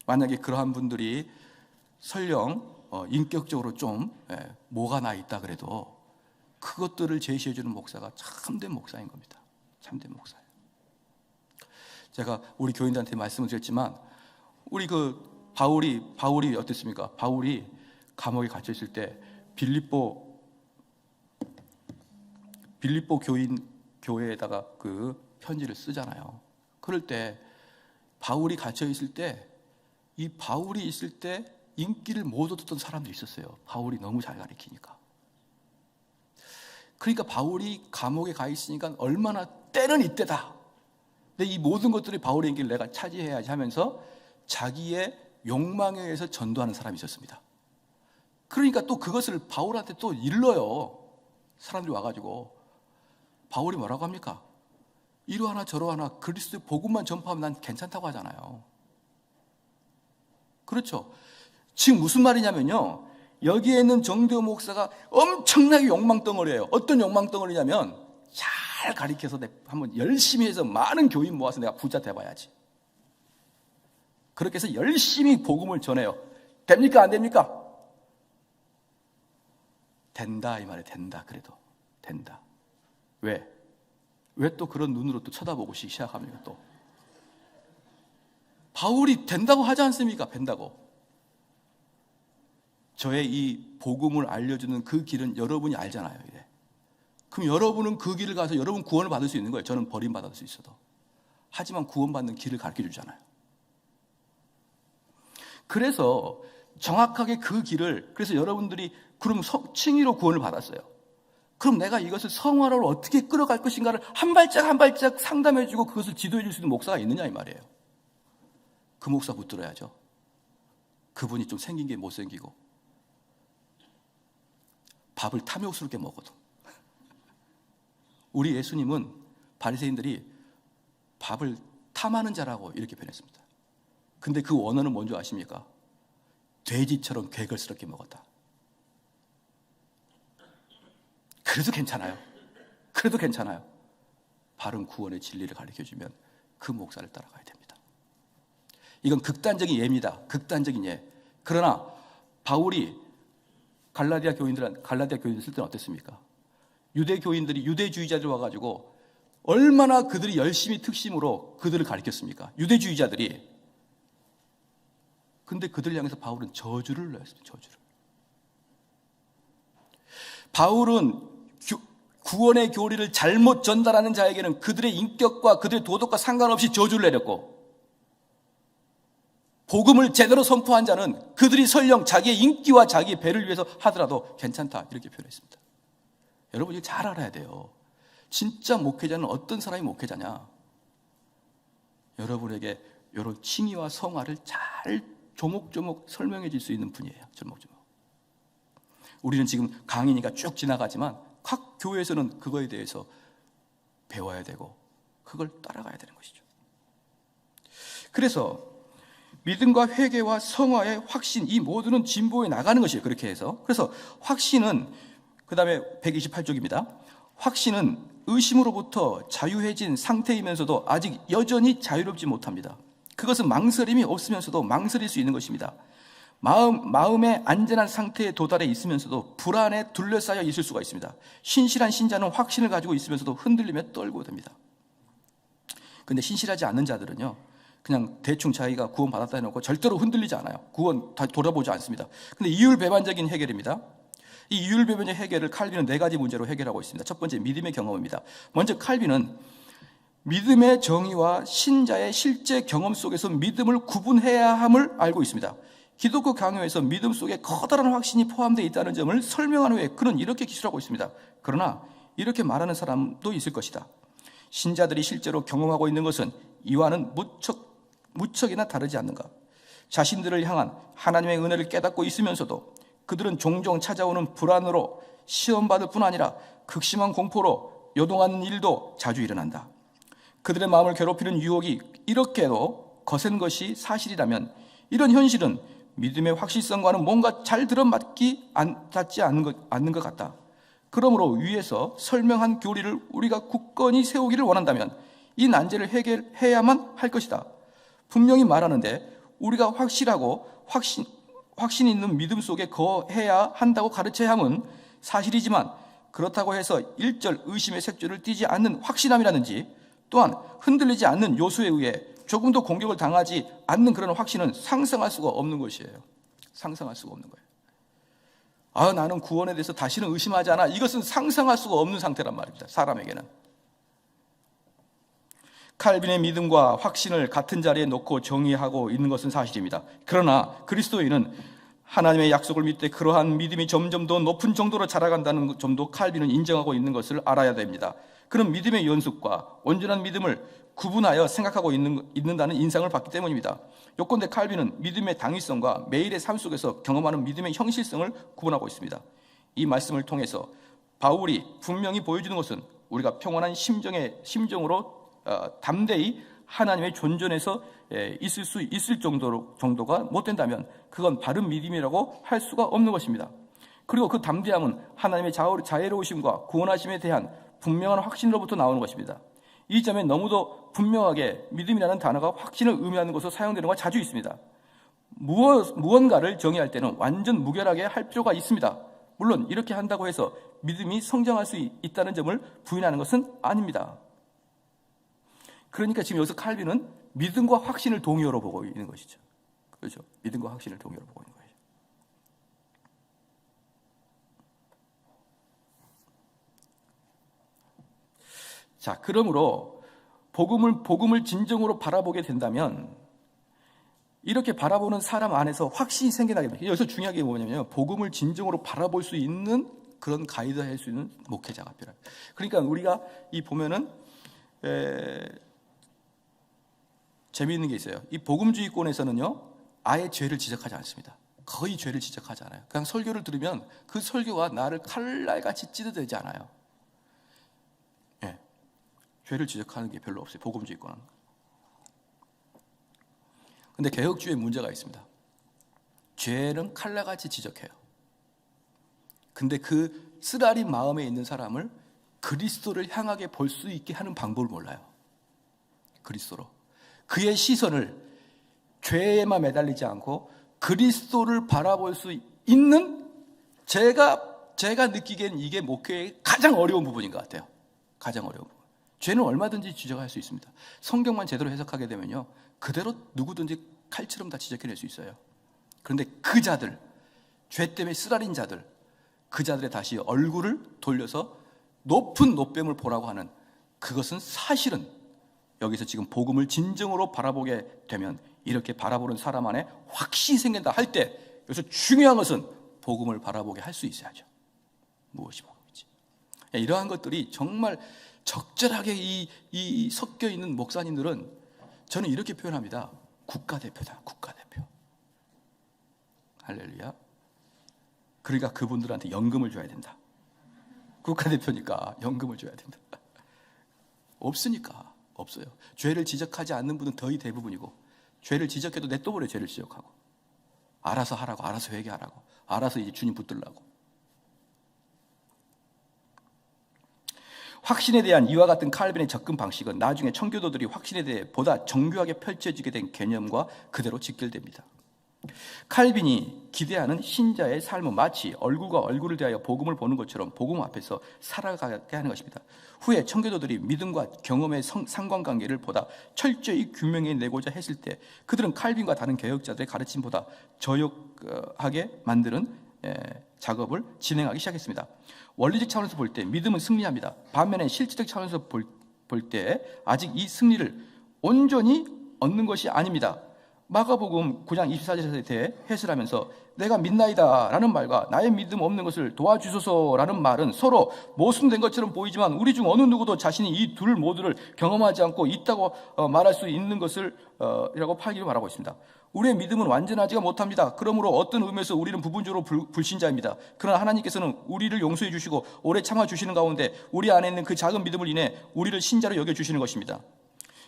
만약에 그러한 분들이 설령 인격적으로 좀 뭐가 나 있다 그래도 그것들을 제시해 주는 목사가 참된 목사인 겁니다. 참된 목사예요. 제가 우리 교인들한테 말씀을 드렸지만 교인들한테 바울이 어땠습니까? 바울이 감옥에 갇혀 있을 때 빌립보 교회에다가 그 편지를 쓰잖아요. 그럴 때 바울이 갇혀 있을 때, 이 바울이 있을 때 인기를 못 얻었던 사람들이 있었어요. 바울이 너무 잘 가르치니까. 그러니까 바울이 감옥에 가 있으니까 얼마나 때는 이때다. 근데 이 모든 것들이 바울의 인기를 내가 차지해야지 하면서 자기의 욕망에 의해서 전도하는 사람이 있었습니다. 그러니까 또 그것을 바울한테 또 일러요. 사람들이 와가지고. 바울이 뭐라고 합니까? 이러하나 저러하나 그리스도의 복음만 전파하면 난 괜찮다고 하잖아요. 그렇죠? 지금 무슨 말이냐면요, 여기에 있는 정대호 목사가 엄청나게 욕망덩어리예요. 어떤 욕망덩어리냐면 잘 가르쳐서 한번 열심히 해서 많은 교인 모아서 내가 부자 돼봐야지. 그렇게 해서 열심히 복음을 전해요. 됩니까? 안 됩니까? 된다 이 말이에요. 된다. 그래도 된다. 왜 또 그런 눈으로 또 쳐다보고 시작합니까? 또 바울이 된다고 하지 않습니까? 된다고. 저의 이 복음을 알려주는 그 길은 여러분이 알잖아요. 이제. 그럼 여러분은 그 길을 가서 여러분 구원을 받을 수 있는 거예요. 저는 버림받을 수 있어도. 하지만 구원받는 길을 가르쳐 주잖아요. 그래서 정확하게 그 길을, 그래서 여러분들이 그럼 칭의로 구원을 받았어요. 그럼 내가 이것을 성화로 어떻게 끌어갈 것인가를 한 발짝 한 발짝 상담해주고 그것을 지도해 줄 수 있는 목사가 있느냐 이 말이에요. 그 목사 붙들어야죠. 그분이 좀 생긴 게 못생기고 밥을 탐욕스럽게 먹어도. 우리 예수님은 바리새인들이 밥을 탐하는 자라고 이렇게 표현했습니다. 근데 그 원어는 뭔지 아십니까? 돼지처럼 괴걸스럽게 먹었다. 그래도 괜찮아요. 그래도 괜찮아요. 바른 구원의 진리를 가르쳐주면 그 목사를 따라가야 됩니다. 이건 극단적인 예입니다. 극단적인 예. 그러나 바울이 갈라디아 교인들 쓸 때는 어땠습니까? 유대 교인들이, 유대주의자들 와가지고 얼마나 그들이 열심히 특심으로 그들을 가르쳤습니까? 유대주의자들이. 근데 그들 향해서 바울은 저주를 넣었습니다. 저주를. 바울은 구원의 교리를 잘못 전달하는 자에게는 그들의 인격과 그들의 도덕과 상관없이 저주를 내렸고, 복음을 제대로 선포한 자는 그들이 설령 자기의 인기와 자기의 배를 위해서 하더라도 괜찮다, 이렇게 표현했습니다. 여러분, 이거 잘 알아야 돼요. 진짜 목회자는 어떤 사람이 목회자냐? 여러분에게 이런 칭의와 성화를 잘 조목조목 설명해 줄 수 있는 분이에요. 조목조목. 우리는 지금 강의니까 쭉 지나가지만 각 교회에서는 그거에 대해서 배워야 되고 그걸 따라가야 되는 것이죠. 그래서 믿음과 회개와 성화의 확신, 이 모두는 진보해 나가는 것이에요. 그렇게 해서. 그래서 확신은, 그 다음에 128쪽입니다. 확신은 의심으로부터 자유해진 상태이면서도 아직 여전히 자유롭지 못합니다. 그것은 망설임이 없으면서도 망설일 수 있는 것입니다. 마음의 안전한 상태에 도달해 있으면서도 불안에 둘러싸여 있을 수가 있습니다. 신실한 신자는 확신을 가지고 있으면서도 흔들리며 떨고 됩니다. 근데 신실하지 않는 자들은요, 그냥 대충 자기가 구원 받았다 해놓고 절대로 흔들리지 않아요. 구원 다 돌아보지 않습니다. 근데 이율배반적인 해결입니다. 이 이율배반적 해결을 칼빈은 4가지 문제로 해결하고 있습니다. 첫 번째, 믿음의 경험입니다. 먼저 칼빈은 믿음의 정의와 신자의 실제 경험 속에서 믿음을 구분해야 함을 알고 있습니다. 기독교 강요에서 믿음 속에 커다란 확신이 포함되어 있다는 점을 설명한 후에 그는 이렇게 기술하고 있습니다. 그러나 이렇게 말하는 사람도 있을 것이다. 신자들이 실제로 경험하고 있는 것은 이와는 무척이나 다르지 않는가. 자신들을 향한 하나님의 은혜를 깨닫고 있으면서도 그들은 종종 찾아오는 불안으로 시험받을 뿐 아니라 극심한 공포로 요동하는 일도 자주 일어난다. 그들의 마음을 괴롭히는 유혹이 이렇게도 거센 것이 사실이라면 이런 현실은 믿음의 확실성과는 뭔가 잘 들어맞지 않는 것 같다. 그러므로 위에서 설명한 교리를 우리가 굳건히 세우기를 원한다면 이 난제를 해결해야만 할 것이다. 분명히 말하는데 우리가 확실하고 확신 있는 믿음 속에 거해야 한다고 가르쳐야 함은 사실이지만, 그렇다고 해서 일절 의심의 색조를 띠지 않는 확신함이라든지 또한 흔들리지 않는 요소에 의해 조금도 공격을 당하지 않는 그런 확신은 상상할 수가 없는 것이에요. 상상할 수가 없는 거예요. 나는 구원에 대해서 다시는 의심하지 않아. 이것은 상상할 수가 없는 상태란 말입니다. 사람에게는. 칼빈의 믿음과 확신을 같은 자리에 놓고 정의하고 있는 것은 사실입니다. 그러나 그리스도인은 하나님의 약속을 믿되 그러한 믿음이 점점 더 높은 정도로 자라간다는 점도 칼빈은 인정하고 있는 것을 알아야 됩니다. 그런 믿음의 연습과 온전한 믿음을 구분하여 생각하고 있는다는 인상을 받기 때문입니다. 요컨대 칼빈은 믿음의 당위성과 매일의 삶 속에서 경험하는 믿음의 형실성을 구분하고 있습니다. 이 말씀을 통해서 바울이 분명히 보여주는 것은 우리가 평온한 심정으로 담대히 하나님의 존전에서 있을 정도가 못 된다면 그건 바른 믿음이라고 할 수가 없는 것입니다. 그리고 그 담대함은 하나님의 자애로우심과 구원하심에 대한 분명한 확신으로부터 나오는 것입니다. 이 점에 너무도 분명하게 믿음이라는 단어가 확신을 의미하는 것으로 사용되는 것가 자주 있습니다. 무언가를 정의할 때는 완전 무결하게 할 필요가 있습니다. 물론 이렇게 한다고 해서 믿음이 성장할 수 있다는 점을 부인하는 것은 아닙니다. 그러니까 지금 여기서 칼빈은 믿음과 확신을 동의어로 보고 있는 것이죠. 그렇죠? 믿음과 확신을 동의어로 보고 있는 거예요. 자, 그러므로 복음을 진정으로 바라보게 된다면 이렇게 바라보는 사람 안에서 확신이 생겨나게 됩니다. 여기서 중요한 게 뭐냐면요, 복음을 진정으로 바라볼 수 있는 그런 가이드 할 수 있는 목회자가 필요합니다. 그러니까 우리가 이 보면은 재미있는 게 있어요. 이 복음주의권에서는요, 아예 죄를 지적하지 않습니다. 거의 죄를 지적하지 않아요. 그냥 설교를 들으면 그 설교가 나를 칼날같이 찌르되지 않아요. 예, 죄를 지적하는 게 별로 없어요, 복음주의권은. 근데 개혁주의에 문제가 있습니다. 죄는 칼날같이 지적해요. 근데 그 쓰라린 마음에 있는 사람을 그리스도를 향하게 볼 수 있게 하는 방법을 몰라요. 그리스도로. 그의 시선을 죄에만 매달리지 않고 그리스도를 바라볼 수 있는, 제가 느끼기엔 이게 목회의 가장 어려운 부분인 것 같아요. 가장 어려운 부분. 죄는 얼마든지 지적할 수 있습니다. 성경만 제대로 해석하게 되면요, 그대로 누구든지 칼처럼 다 지적해낼 수 있어요. 그런데 그 자들, 죄 때문에 쓰라린 자들, 그 자들의 다시 얼굴을 돌려서 높은 노뱀을 보라고 하는, 그것은 사실은 여기서 지금 복음을 진정으로 바라보게 되면 이렇게 바라보는 사람 안에 확신이 생긴다 할 때, 여기서 중요한 것은 복음을 바라보게 할 수 있어야죠. 무엇이 복음이지? 이러한 것들이 정말 적절하게 이 섞여 있는 목사님들은, 저는 이렇게 표현합니다. 국가대표다, 국가대표. 할렐루야. 그러니까 그분들한테 연금을 줘야 된다. 국가대표니까 연금을 줘야 된다. 없으니까. 없어요. 죄를 지적하지 않는 분은 거의 대부분이고, 죄를 지적해도 냅둬버려요. 죄를 지적하고, 알아서 하라고, 알아서 회개하라고, 알아서 이제 주님 붙들라고. 확신에 대한 이와 같은 칼빈의 접근 방식은 나중에 청교도들이 확신에 대해 보다 정교하게 펼쳐지게 된 개념과 그대로 직결됩니다. 칼빈이 기대하는 신자의 삶은 마치 얼굴과 얼굴을 대하여 복음을 보는 것처럼 복음 앞에서 살아가게 하는 것입니다. 후에 청교도들이 믿음과 경험의 상관관계를 보다 철저히 규명해내고자 했을 때, 그들은 칼빈과 다른 개혁자들의 가르침보다 저역하게 만드는 작업을 진행하기 시작했습니다. 원리적 차원에서 볼 때 믿음은 승리합니다. 반면에 실질적 차원에서 볼 때 아직 이 승리를 온전히 얻는 것이 아닙니다. 마가복음 9장 24절에 대해 해설하면서 내가 믿나이다 라는 말과 나의 믿음 없는 것을 도와주소서라는 말은 서로 모순된 것처럼 보이지만 우리 중 어느 누구도 자신이 이 둘 모두를 경험하지 않고 있다고 말할 수 있는 것을 이라고 팔기로 말하고 있습니다. 우리의 믿음은 완전하지가 못합니다. 그러므로 어떤 의미에서 우리는 부분적으로 불신자입니다. 그러나 하나님께서는 우리를 용서해 주시고 오래 참아주시는 가운데 우리 안에 있는 그 작은 믿음을 인해 우리를 신자로 여겨주시는 것입니다.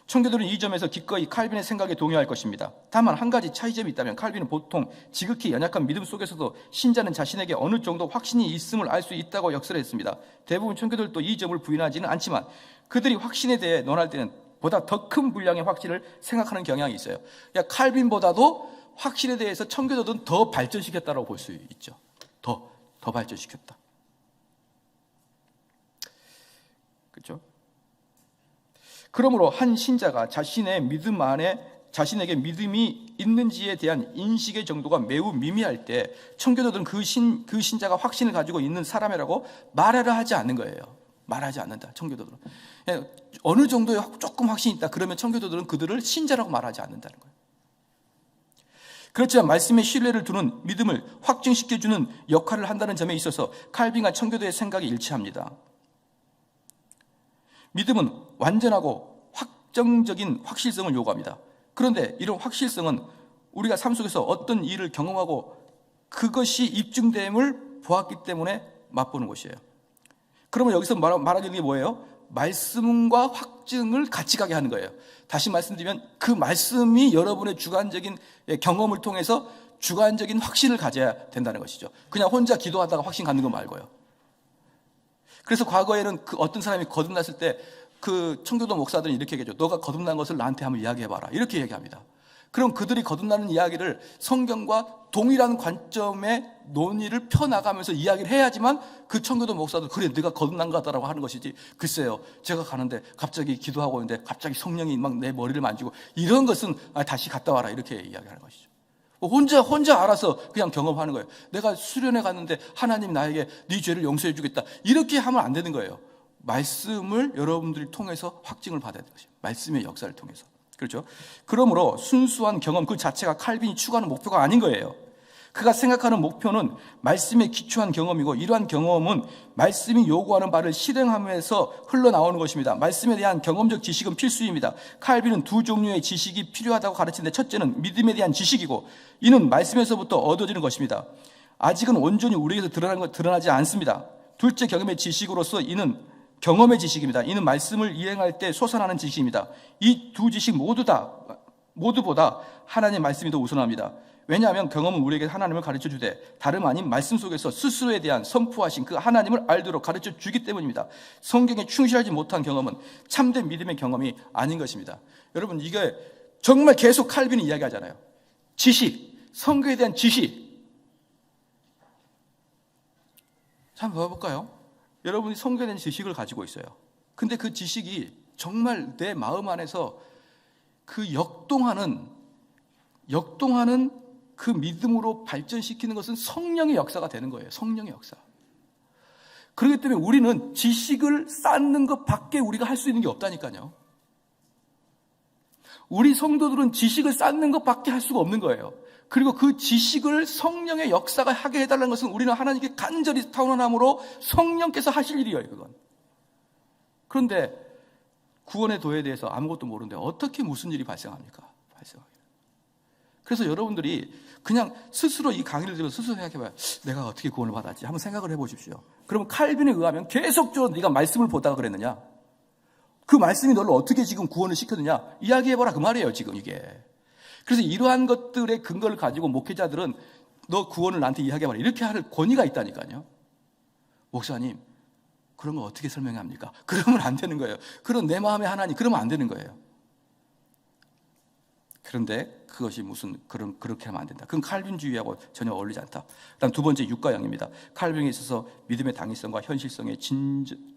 청교도는 이 점에서 기꺼이 칼빈의 생각에 동의할 것입니다. 다만 한 가지 차이점이 있다면 칼빈은 보통 지극히 연약한 믿음 속에서도 신자는 자신에게 어느 정도 확신이 있음을 알 수 있다고 역설했습니다. 대부분 청교도들도 이 점을 부인하지는 않지만 그들이 확신에 대해 논할 때는 보다 더 큰 분량의 확신을 생각하는 경향이 있어요. 그러니까 칼빈보다도 확신에 대해서 청교도들은 더 발전시켰다고 볼 수 있죠. 더 발전시켰다. 그렇죠? 그러므로 한 신자가 자신의 믿음 안에 자신에게 믿음이 있는지에 대한 인식의 정도가 매우 미미할 때 청교도들은 그 신자가 확신을 가지고 있는 사람이라고 말하려 하지 않는 거예요. 말하지 않는다. 청교도들은 어느 정도의 조금 확신이 있다 그러면 청교도들은 그들을 신자라고 말하지 않는다는 거예요. 그렇지만 말씀에 신뢰를 두는 믿음을 확증시켜주는 역할을 한다는 점에 있어서 칼빈과 청교도의 생각이 일치합니다. 믿음은 완전하고 확정적인 확실성을 요구합니다. 그런데 이런 확실성은 우리가 삶 속에서 어떤 일을 경험하고 그것이 입증됨을 보았기 때문에 맛보는 것이에요. 그러면 여기서 말하는 게 뭐예요? 말씀과 확증을 같이 가게 하는 거예요. 다시 말씀드리면 그 말씀이 여러분의 주관적인 경험을 통해서 주관적인 확신을 가져야 된다는 것이죠. 그냥 혼자 기도하다가 확신 갖는 거 말고요. 그래서 과거에는 그 어떤 사람이 거듭났을 때 그 청교도 목사들은 이렇게 얘기하죠. 너가 거듭난 것을 나한테 한번 이야기해봐라. 이렇게 얘기합니다. 그럼 그들이 거듭나는 이야기를 성경과 동일한 관점의 논의를 펴나가면서 이야기를 해야지만 그 청교도 목사도 그래 네가 거듭난 거다라고 하는 것이지, 글쎄요 제가 가는데 갑자기 기도하고 있는데 갑자기 성령이 막 내 머리를 만지고 이런 것은 다시 갔다 와라 이렇게 이야기하는 것이죠. 혼자 알아서 그냥 경험하는 거예요. 내가 수련회 갔는데 하나님 나에게 네 죄를 용서해 주겠다 이렇게 하면 안 되는 거예요. 말씀을 여러분들이 통해서 확증을 받아야 되는 것이에요. 말씀의 역사를 통해서. 그렇죠? 그러므로 순수한 경험 그 자체가 칼빈이 추구하는 목표가 아닌 거예요. 그가 생각하는 목표는 말씀에 기초한 경험이고, 이러한 경험은 말씀이 요구하는 바를 실행함에서 흘러나오는 것입니다. 말씀에 대한 경험적 지식은 필수입니다. 칼빈은 두 종류의 지식이 필요하다고 가르치는데, 첫째는 믿음에 대한 지식이고, 이는 말씀에서부터 얻어지는 것입니다. 아직은 온전히 우리에게서 드러나지 않습니다. 둘째 경험의 지식으로서 이는 경험의 지식입니다. 이는 말씀을 이행할 때 솟아나는 지식입니다. 이 두 지식 모두보다 하나님의 말씀이 더 우선합니다. 왜냐하면 경험은 우리에게 하나님을 가르쳐 주되 다름 아닌 말씀 속에서 스스로에 대한 선포하신 그 하나님을 알도록 가르쳐 주기 때문입니다. 성경에 충실하지 못한 경험은 참된 믿음의 경험이 아닌 것입니다. 여러분, 이게 정말 계속 칼빈이 이야기하잖아요. 지식, 성경에 대한 지식. 한번 봐볼까요? 여러분이 성경에 대한 지식을 가지고 있어요. 근데 그 지식이 정말 내 마음 안에서 그 역동하는 그 믿음으로 발전시키는 것은 성령의 역사가 되는 거예요. 성령의 역사. 그렇기 때문에 우리는 지식을 쌓는 것밖에 우리가 할 수 있는 게 없다니까요. 우리 성도들은 지식을 쌓는 것밖에 할 수가 없는 거예요. 그리고 그 지식을 성령의 역사가 하게 해달라는 것은 우리는 하나님께 간절히 타원함으로 성령께서 하실 일이에요, 그건. 그런데 구원의 도에 대해서 아무것도 모르는데 어떻게 무슨 일이 발생합니까? 그래서 여러분들이 그냥 스스로 이 강의를 들으면서 스스로 생각해봐요. 내가 어떻게 구원을 받았지? 한번 생각을 해보십시오. 그러면 칼빈에 의하면 계속적으로 네가 말씀을 보다가 그랬느냐? 그 말씀이 너를 어떻게 지금 구원을 시켰느냐? 이야기해봐라 그 말이에요, 지금 이게. 그래서 이러한 것들의 근거를 가지고 목회자들은 너 구원을 나한테 이야기해봐라 이렇게 할 권위가 있다니까요. 목사님, 그런 거 어떻게 설명합니까? 그러면 안 되는 거예요. 그런 내 마음의 하나님, 그러면 안 되는 거예요. 그런데 그것이 그렇게 하면 안 된다. 그건 칼빈주의하고 전혀 어울리지 않다. 그다음 두 번째, 육과 영입니다. 칼빈에 있어서 믿음의 당위성과 현실성의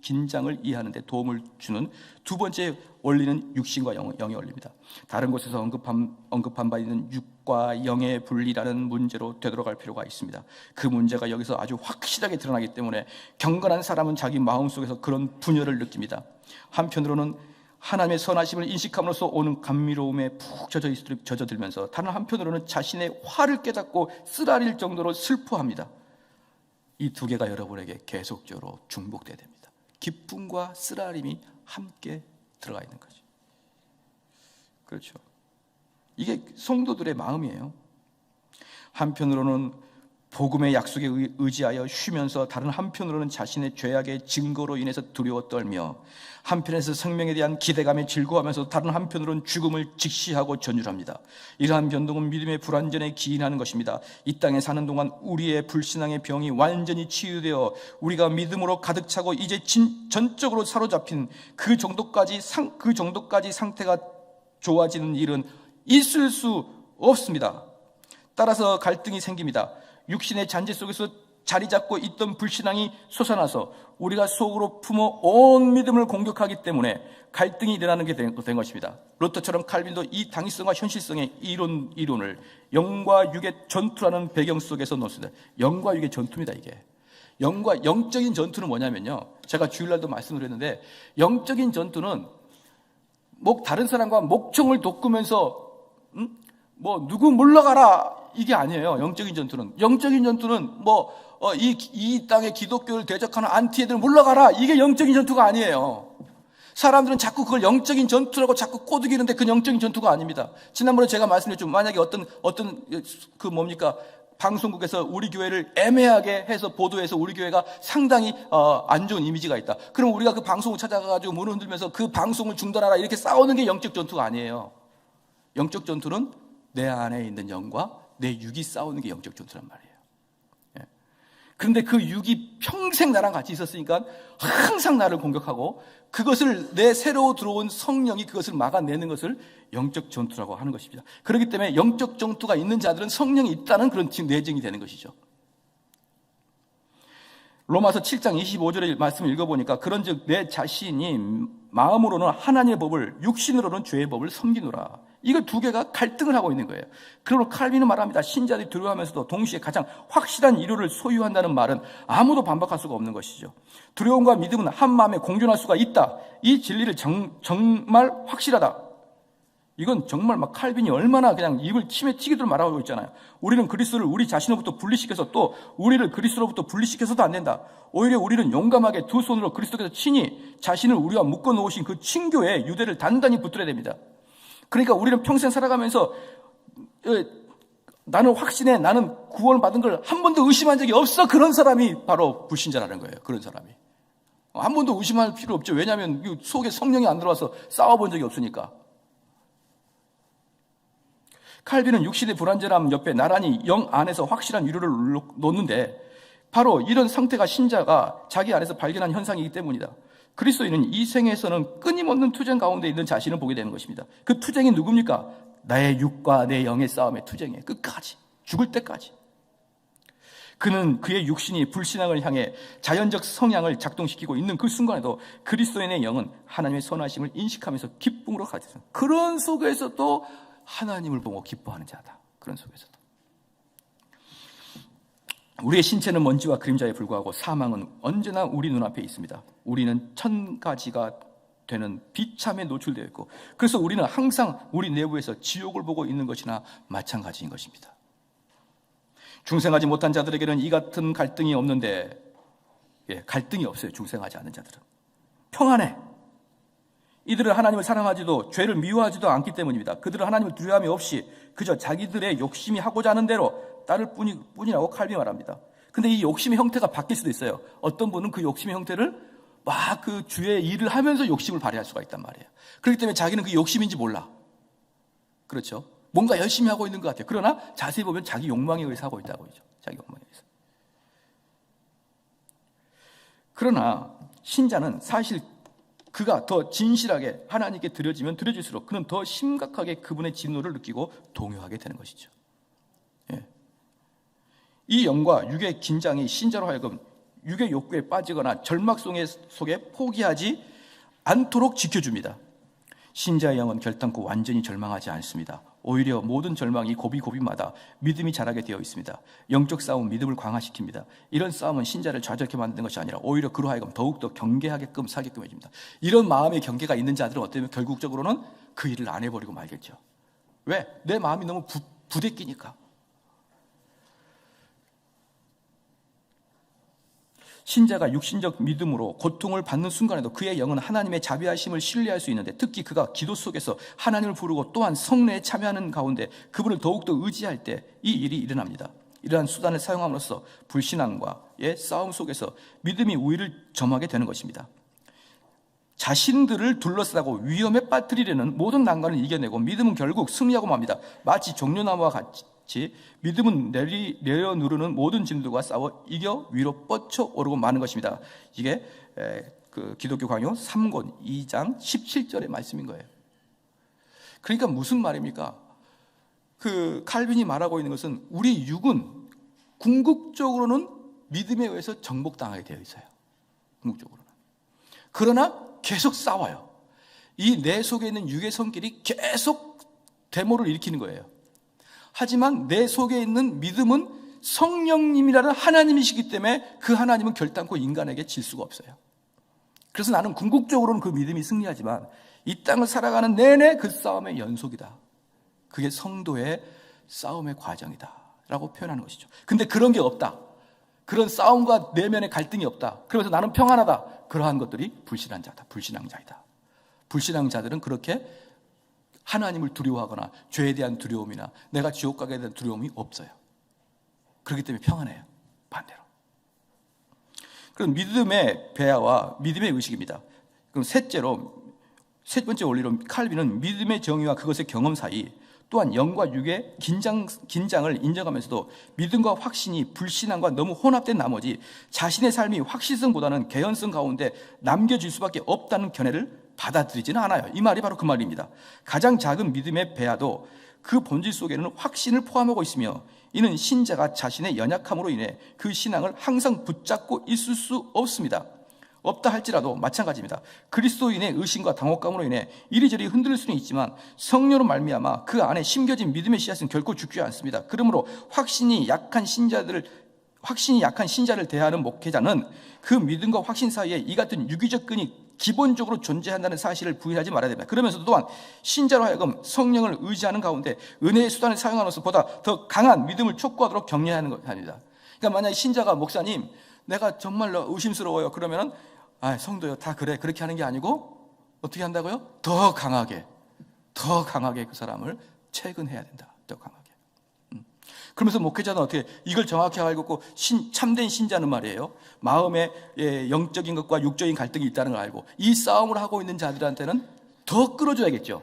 긴장을 이해하는 데 도움을 주는 두 번째 원리는 육신과 영의 원리입니다. 다른 곳에서 언급한 바 있는 육과 영의 분리라는 문제로 되돌아갈 필요가 있습니다. 그 문제가 여기서 아주 확실하게 드러나기 때문에 경건한 사람은 자기 마음속에서 그런 분열을 느낍니다. 한편으로는 하나님의 선하심을 인식함으로써 오는 감미로움에 푹 젖어들면서 다른 한편으로는 자신의 화를 깨닫고 쓰라릴 정도로 슬퍼합니다. 이 두 개가 여러분에게 계속적으로 중복돼야 됩니다. 기쁨과 쓰라림이 함께 들어가 있는 거죠. 그렇죠. 이게 성도들의 마음이에요. 한편으로는 복음의 약속에 의지하여 쉬면서 다른 한편으로는 자신의 죄악의 증거로 인해서 두려워 떨며, 한편에서 생명에 대한 기대감에 즐거워하면서 다른 한편으로는 죽음을 직시하고 전율합니다. 이러한 변동은 믿음의 불완전에 기인하는 것입니다. 이 땅에 사는 동안 우리의 불신앙의 병이 완전히 치유되어 우리가 믿음으로 가득 차고 이제 전적으로 사로잡힌 그 정도까지 상태가 좋아지는 일은 있을 수 없습니다. 따라서 갈등이 생깁니다. 육신의 잔재 속에서 자리 잡고 있던 불신앙이 솟아나서 우리가 속으로 품어 온 믿음을 공격하기 때문에 갈등이 일어나는 게 된 것입니다. 루터처럼 칼빈도 이 당위성과 현실성의 이론을 영과 육의 전투라는 배경 속에서 놓습니다. 영과 육의 전투입니다, 이게. 영적인 전투는 뭐냐면요, 제가 주일날도 말씀을 했는데, 영적인 전투는 다른 사람과 목청을 돋구면서 누구 물러가라 이게 아니에요. 영적인 전투는 이 땅의 기독교를 대적하는 안티애들 물러가라 이게 영적인 전투가 아니에요. 사람들은 자꾸 그걸 영적인 전투라고 자꾸 꼬드기는데 그건 영적인 전투가 아닙니다. 지난번에 제가 말씀드렸죠. 만약에 어떤 방송국에서 우리 교회를 애매하게 해서 보도해서 우리 교회가 상당히 안 좋은 이미지가 있다. 그럼 우리가 그 방송을 찾아가가지고 문을 흔들면서 그 방송을 중단하라 이렇게 싸우는 게 영적 전투가 아니에요. 영적 전투는 내 안에 있는 영과 내 육이 싸우는 게 영적 전투란 말이에요. 그런데 그 육이 평생 나랑 같이 있었으니까 항상 나를 공격하고 그것을 내 새로 들어온 성령이 그것을 막아내는 것을 영적 전투라고 하는 것입니다. 그렇기 때문에 영적 전투가 있는 자들은 성령이 있다는 그런 내증이 되는 것이죠. 로마서 7장 25절의 말씀을 읽어보니까 그런즉 내 자신이 마음으로는 하나님의 법을 육신으로는 죄의 법을 섬기노라. 이거 두 개가 갈등을 하고 있는 거예요. 그러므로 칼빈은 말합니다. 신자들이 두려워하면서도 동시에 가장 확실한 이론을 소유한다는 말은 아무도 반박할 수가 없는 것이죠. 두려움과 믿음은 한 마음에 공존할 수가 있다. 이 진리를 정말 확실하다. 이건 정말 막 칼빈이 얼마나 그냥 입을 침에 튀기도록 말하고 있잖아요. 우리는 그리스도를 우리 자신으로부터 분리시켜서 또 우리를 그리스도로부터 분리시켜서도 안 된다. 오히려 우리는 용감하게 두 손으로 그리스도께서 친히 자신을 우리와 묶어 놓으신 그 친교에 유대를 단단히 붙들어야 됩니다. 그러니까 우리는 평생 살아가면서 나는 확신해, 나는 구원을 받은 걸 한 번도 의심한 적이 없어. 그런 사람이 바로 불신자라는 거예요. 그런 사람이. 한 번도 의심할 필요 없죠. 왜냐하면 속에 성령이 안 들어와서 싸워본 적이 없으니까. 칼빈은 육신의 불완전함 옆에 나란히 영 안에서 확실한 유료를 놓는데 바로 이런 상태가 신자가 자기 안에서 발견한 현상이기 때문이다. 그리스도인은 이 생에서는 끊임없는 투쟁 가운데 있는 자신을 보게 되는 것입니다. 그 투쟁이 누굽니까? 나의 육과 내 영의 싸움의 투쟁이에요. 끝까지. 죽을 때까지. 그는 그의 육신이 불신앙을 향해 자연적 성향을 작동시키고 있는 그 순간에도 그리스도인의 영은 하나님의 선하심을 인식하면서 기쁨으로 가득합니다. 그런 속에서도 하나님을 보고 기뻐하는 자다. 그런 속에서도. 우리의 신체는 먼지와 그림자에 불과하고 사망은 언제나 우리 눈앞에 있습니다. 우리는 1000가지가 되는 비참에 노출되어 있고 그래서 우리는 항상 우리 내부에서 지옥을 보고 있는 것이나 마찬가지인 것입니다. 중생하지 못한 자들에게는 이 같은 갈등이 없는데 갈등이 없어요. 중생하지 않은 자들은. 평안해. 이들은 하나님을 사랑하지도 죄를 미워하지도 않기 때문입니다. 그들은 하나님을 두려움이 없이 그저 자기들의 욕심이 하고자 하는 대로 따를 뿐이라고 칼빈이 말합니다. 근데 이 욕심의 형태가 바뀔 수도 있어요. 어떤 분은 그 욕심의 형태를 막 그 주의 일을 하면서 욕심을 발휘할 수가 있단 말이에요. 그렇기 때문에 자기는 그게 욕심인지 몰라. 그렇죠? 뭔가 열심히 하고 있는 것 같아요. 그러나 자세히 보면 자기 욕망에 의해서 하고 있다고 하죠. 자기 욕망에 의해서. 그러나 신자는 사실 그가 더 진실하게 하나님께 드려지면 드려질수록 그는 더 심각하게 그분의 진노를 느끼고 동요하게 되는 것이죠. 이 영과 육의 긴장이 신자로 하여금 육의 욕구에 빠지거나 절망 속에 포기하지 않도록 지켜줍니다. 신자의 영은 결단코 완전히 절망하지 않습니다. 오히려 모든 절망이 고비마다 믿음이 자라게 되어 있습니다. 영적 싸움은 믿음을 강화시킵니다. 이런 싸움은 신자를 좌절케 만드는 것이 아니라 오히려 그로 하여금 더욱더 경계하게끔 사게끔 해줍니다. 이런 마음의 경계가 있는 자들은 어쩌면 결국적으로는 그 일을 안 해버리고 말겠죠. 왜? 내 마음이 너무 부대끼니까. 신자가 육신적 믿음으로 고통을 받는 순간에도 그의 영은 하나님의 자비하심을 신뢰할 수 있는데 특히 그가 기도 속에서 하나님을 부르고 또한 성례에 참여하는 가운데 그분을 더욱더 의지할 때 이 일이 일어납니다. 이러한 수단을 사용함으로써 불신앙과의 싸움 속에서 믿음이 우위를 점하게 되는 것입니다. 자신들을 둘러싸고 위험에 빠뜨리려는 모든 난관을 이겨내고 믿음은 결국 승리하고 맙니다. 마치 종려나무와 같이 믿음은 내려 누르는 모든 짐들과 싸워 이겨 위로 뻗쳐 오르고 마는 것입니다. 이게 그 기독교 강요 3권 2장 17절의 말씀인 거예요. 그러니까 무슨 말입니까? 그 칼빈이 말하고 있는 것은 우리 육은 궁극적으로는 믿음에 의해서 정복당하게 되어 있어요. 궁극적으로는. 그러나 계속 싸워요. 이 내 속에 있는 육의 성질이 계속 데모를 일으키는 거예요. 하지만 내 속에 있는 믿음은 성령님이라는 하나님이시기 때문에 그 하나님은 결단코 인간에게 질 수가 없어요. 그래서 나는 궁극적으로는 그 믿음이 승리하지만 이 땅을 살아가는 내내 그 싸움의 연속이다. 그게 성도의 싸움의 과정이다 라고 표현하는 것이죠. 근데 그런 게 없다. 그런 싸움과 내면의 갈등이 없다. 그러면서 나는 평안하다. 그러한 것들이 불신한 자다. 불신앙자이다. 불신앙자들은 그렇게 하나님을 두려워하거나 죄에 대한 두려움이나 내가 지옥 가게 대한 두려움이 없어요. 그렇기 때문에 평안해요. 반대로. 그럼 믿음의 배아와 믿음의 의식입니다. 그럼 세 번째 원리로 칼빈은 믿음의 정의와 그것의 경험 사이 또한 영과 육의 긴장을 인정하면서도 믿음과 확신이 불신앙과 너무 혼합된 나머지 자신의 삶이 확실성보다는 개연성 가운데 남겨질 수밖에 없다는 견해를 받아들이지는 않아요. 이 말이 바로 그 말입니다. 가장 작은 믿음의 배아도 그 본질 속에는 확신을 포함하고 있으며 이는 신자가 자신의 연약함으로 인해 그 신앙을 항상 붙잡고 있을 수 없습니다. 없다 할지라도 마찬가지입니다. 그리스도인의 의심과 당혹감으로 인해 이리저리 흔들릴 수는 있지만 성령으로 말미암아 그 안에 심겨진 믿음의 씨앗은 결코 죽지 않습니다. 그러므로 확신이 약한 신자를 대하는 목회자는 그 믿음과 확신 사이에 이 같은 유기적 끈이 기본적으로 존재한다는 사실을 부인하지 말아야 됩니다. 그러면서 또한 신자로 하여금 성령을 의지하는 가운데 은혜의 수단을 사용하면서 보다 더 강한 믿음을 촉구하도록 격려해야 하는 것입니다. 그러니까 만약에 신자가 목사님 내가 정말로 의심스러워요 그러면은 성도요 다 그래 그렇게 하는 게 아니고 어떻게 한다고요? 더 강하게 그 사람을 체근해야 된다. 더 강하게. 그러면서 목회자는 어떻게 이걸 정확히 알고 참된 신자는 말이에요. 마음에 영적인 것과 육적인 갈등이 있다는 걸 알고 이 싸움을 하고 있는 자들한테는 더 끌어줘야겠죠.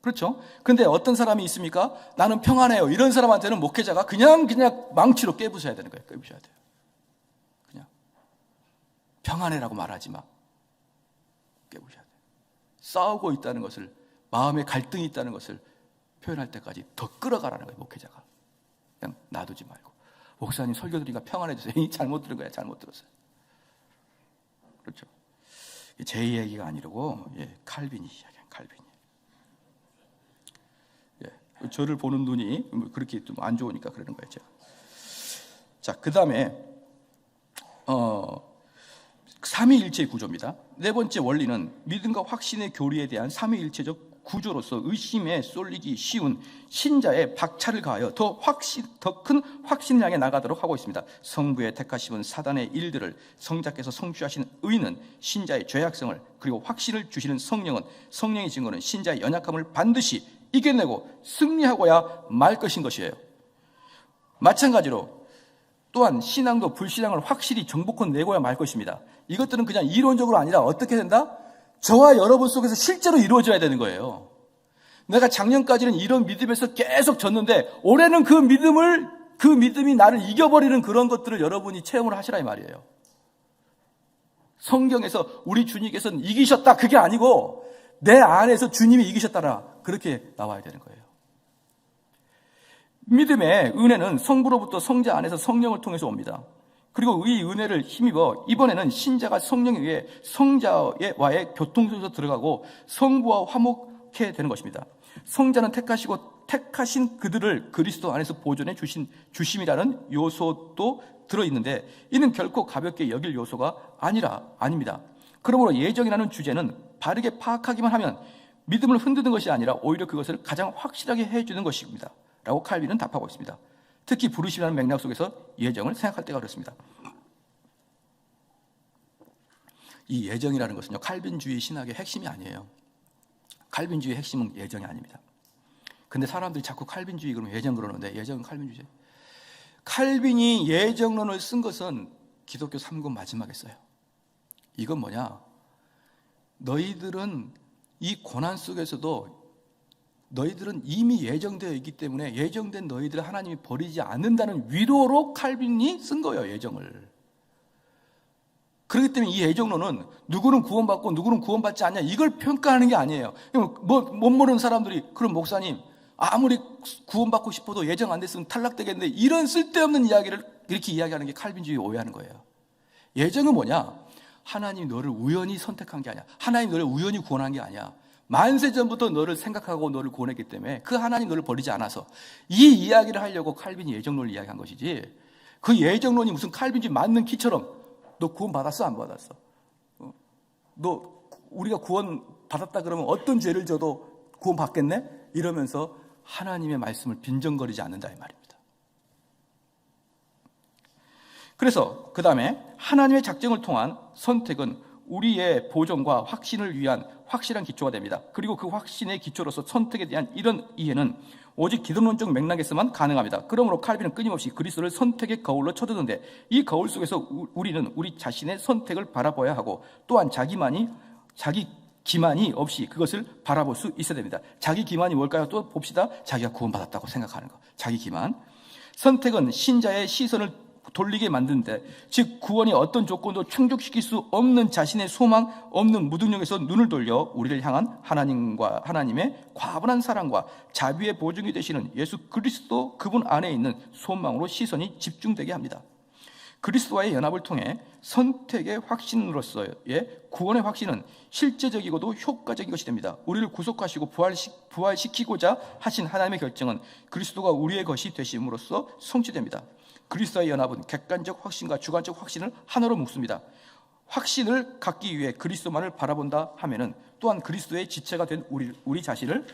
그렇죠? 근데 어떤 사람이 있습니까? 나는 평안해요. 이런 사람한테는 목회자가 그냥 망치로 깨부셔야 되는 거예요. 깨부셔야 돼요. 그냥 평안해라고 말하지 마. 깨부셔야 돼요. 싸우고 있다는 것을, 마음에 갈등이 있다는 것을 표현할 때까지 더 끌어가라는 거예요. 목회자가. 그냥 놔두지 말고. 목사님 설교 드리니까 평안해 주세요. 잘못 들은 거야. 잘못 들었어요. 그렇죠. 제 이야기가 아니라고 칼빈이 이야기한 칼빈이. 저를 보는 눈이 그렇게 좀 안 좋으니까 그러는 거예요. 제가. 자, 그 다음에 삼위일체 구조입니다. 네 번째 원리는 믿음과 확신의 교리에 대한 삼위일체적 구조로서 의심에 쏠리기 쉬운 신자의 박차를 가하여 더 큰 확신을 향해 나가도록 하고 있습니다. 성부의 택하심은 사단의 일들을, 성자께서 성취하신 의는 신자의 죄악성을, 그리고 확신을 주시는 성령은, 성령의 증거는 신자의 연약함을 반드시 이겨내고 승리하고야 말 것인 것이에요. 마찬가지로 또한 신앙도 불신앙을 확실히 정복권 내고야 말 것입니다. 이것들은 그냥 이론적으로 아니라 어떻게 된다? 저와 여러분 속에서 실제로 이루어져야 되는 거예요. 내가 작년까지는 이런 믿음에서 계속 졌는데 올해는 그 믿음이 나를 이겨버리는 그런 것들을 여러분이 체험을 하시라 이 말이에요. 성경에서 우리 주님께서는 이기셨다 그게 아니고 내 안에서 주님이 이기셨다라 그렇게 나와야 되는 거예요. 믿음의 은혜는 성부로부터 성자 안에서 성령을 통해서 옵니다. 그리고 이 은혜를 힘입어 이번에는 신자가 성령에 의해 성자와의 교통 속에서 들어가고 성부와 화목해 되는 것입니다. 성자는 택하신 그들을 그리스도 안에서 보존해 주심이라는 요소도 들어있는데 이는 결코 가볍게 여길 요소가 아닙니다. 그러므로 예정이라는 주제는 바르게 파악하기만 하면 믿음을 흔드는 것이 아니라 오히려 그것을 가장 확실하게 해주는 것입니다. 라고 칼빈은 답하고 있습니다. 특히 부르심이라는 맥락 속에서 예정을 생각할 때가 그렇습니다. 이 예정이라는 것은요, 칼빈주의 신학의 핵심이 아니에요. 칼빈주의 핵심은 예정이 아닙니다. 근데 사람들이 자꾸 칼빈주의 그러면 예정 그러는데 예정은 칼빈주의. 칼빈이 예정론을 쓴 것은 기독교 3권 마지막에 써요. 이건 뭐냐? 너희들은 이 고난 속에서도 너희들은 이미 예정되어 있기 때문에 예정된 너희들을 하나님이 버리지 않는다는 위로로 칼빈이 쓴 거예요. 예정을. 그렇기 때문에 이 예정론은 누구는 구원받고 누구는 구원받지 않냐 이걸 평가하는 게 아니에요. 못 모르는 사람들이 그럼 목사님 아무리 구원받고 싶어도 예정 안 됐으면 탈락되겠는데 이런 쓸데없는 이야기를 이렇게 이야기하는 게 칼빈주의 오해하는 거예요. 예정은 뭐냐? 하나님이 너를 우연히 선택한 게 아니야. 하나님이 너를 우연히 구원한 게 아니야. 만세 전부터 너를 생각하고 너를 구원했기 때문에 그 하나님 너를 버리지 않아서 이 이야기를 하려고 칼빈이 예정론을 이야기한 것이지 그 예정론이 무슨 칼빈주의 맞는 키처럼 너 구원 받았어 안 받았어? 너 우리가 구원 받았다 그러면 어떤 죄를 져도 구원 받겠네? 이러면서 하나님의 말씀을 빈정거리지 않는다 이 말입니다. 그래서 그 다음에 하나님의 작정을 통한 선택은 우리의 보존과 확신을 위한 확실한 기초가 됩니다. 그리고 그 확신의 기초로서 선택에 대한 이런 이해는 오직 기독론적 맥락에서만 가능합니다. 그러므로 칼빈은 끊임없이 그리스도를 선택의 거울로 쳐드는데 이 거울 속에서 우리는 우리 자신의 선택을 바라봐야 하고 또한 자기 기만이 없이 그것을 바라볼 수 있어야 됩니다. 자기 기만이 뭘까요? 또 봅시다. 자기가 구원받았다고 생각하는 거. 자기 기만. 선택은 신자의 시선을 돌리게 만드는데 즉 구원이 어떤 조건도 충족시킬 수 없는 자신의 소망 없는 무능력에서 눈을 돌려 우리를 향한 하나님의 과분한 사랑과 자비의 보증이 되시는 예수 그리스도 그분 안에 있는 소망으로 시선이 집중되게 합니다. 그리스도와의 연합을 통해 선택의 확신으로서의 구원의 확신은 실제적이고도 효과적인 것이 됩니다. 우리를 구속하시고 부활시키고자 하신 하나님의 결정은 그리스도가 우리의 것이 되심으로써 성취됩니다. 그리스도와의 연합은 객관적 확신과 주관적 확신을 하나로 묶습니다. 확신을 갖기 위해 그리스도만을 바라본다 하면은 또한 그리스도의 지체가 된 우리 자신을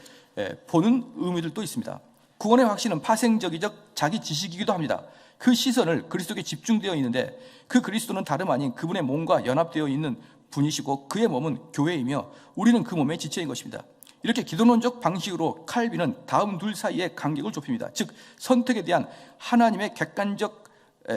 보는 의미들도 있습니다. 구원의 확신은 파생적이적 자기 지식이기도 합니다. 그 시선을 그리스도께 집중되어 있는데 그 그리스도는 다름 아닌 그분의 몸과 연합되어 있는 분이시고 그의 몸은 교회이며 우리는 그 몸의 지체인 것입니다. 이렇게 기독론적 방식으로 칼빈은 다음 둘 사이의 간격을 좁힙니다. 즉 선택에 대한 하나님의 객관적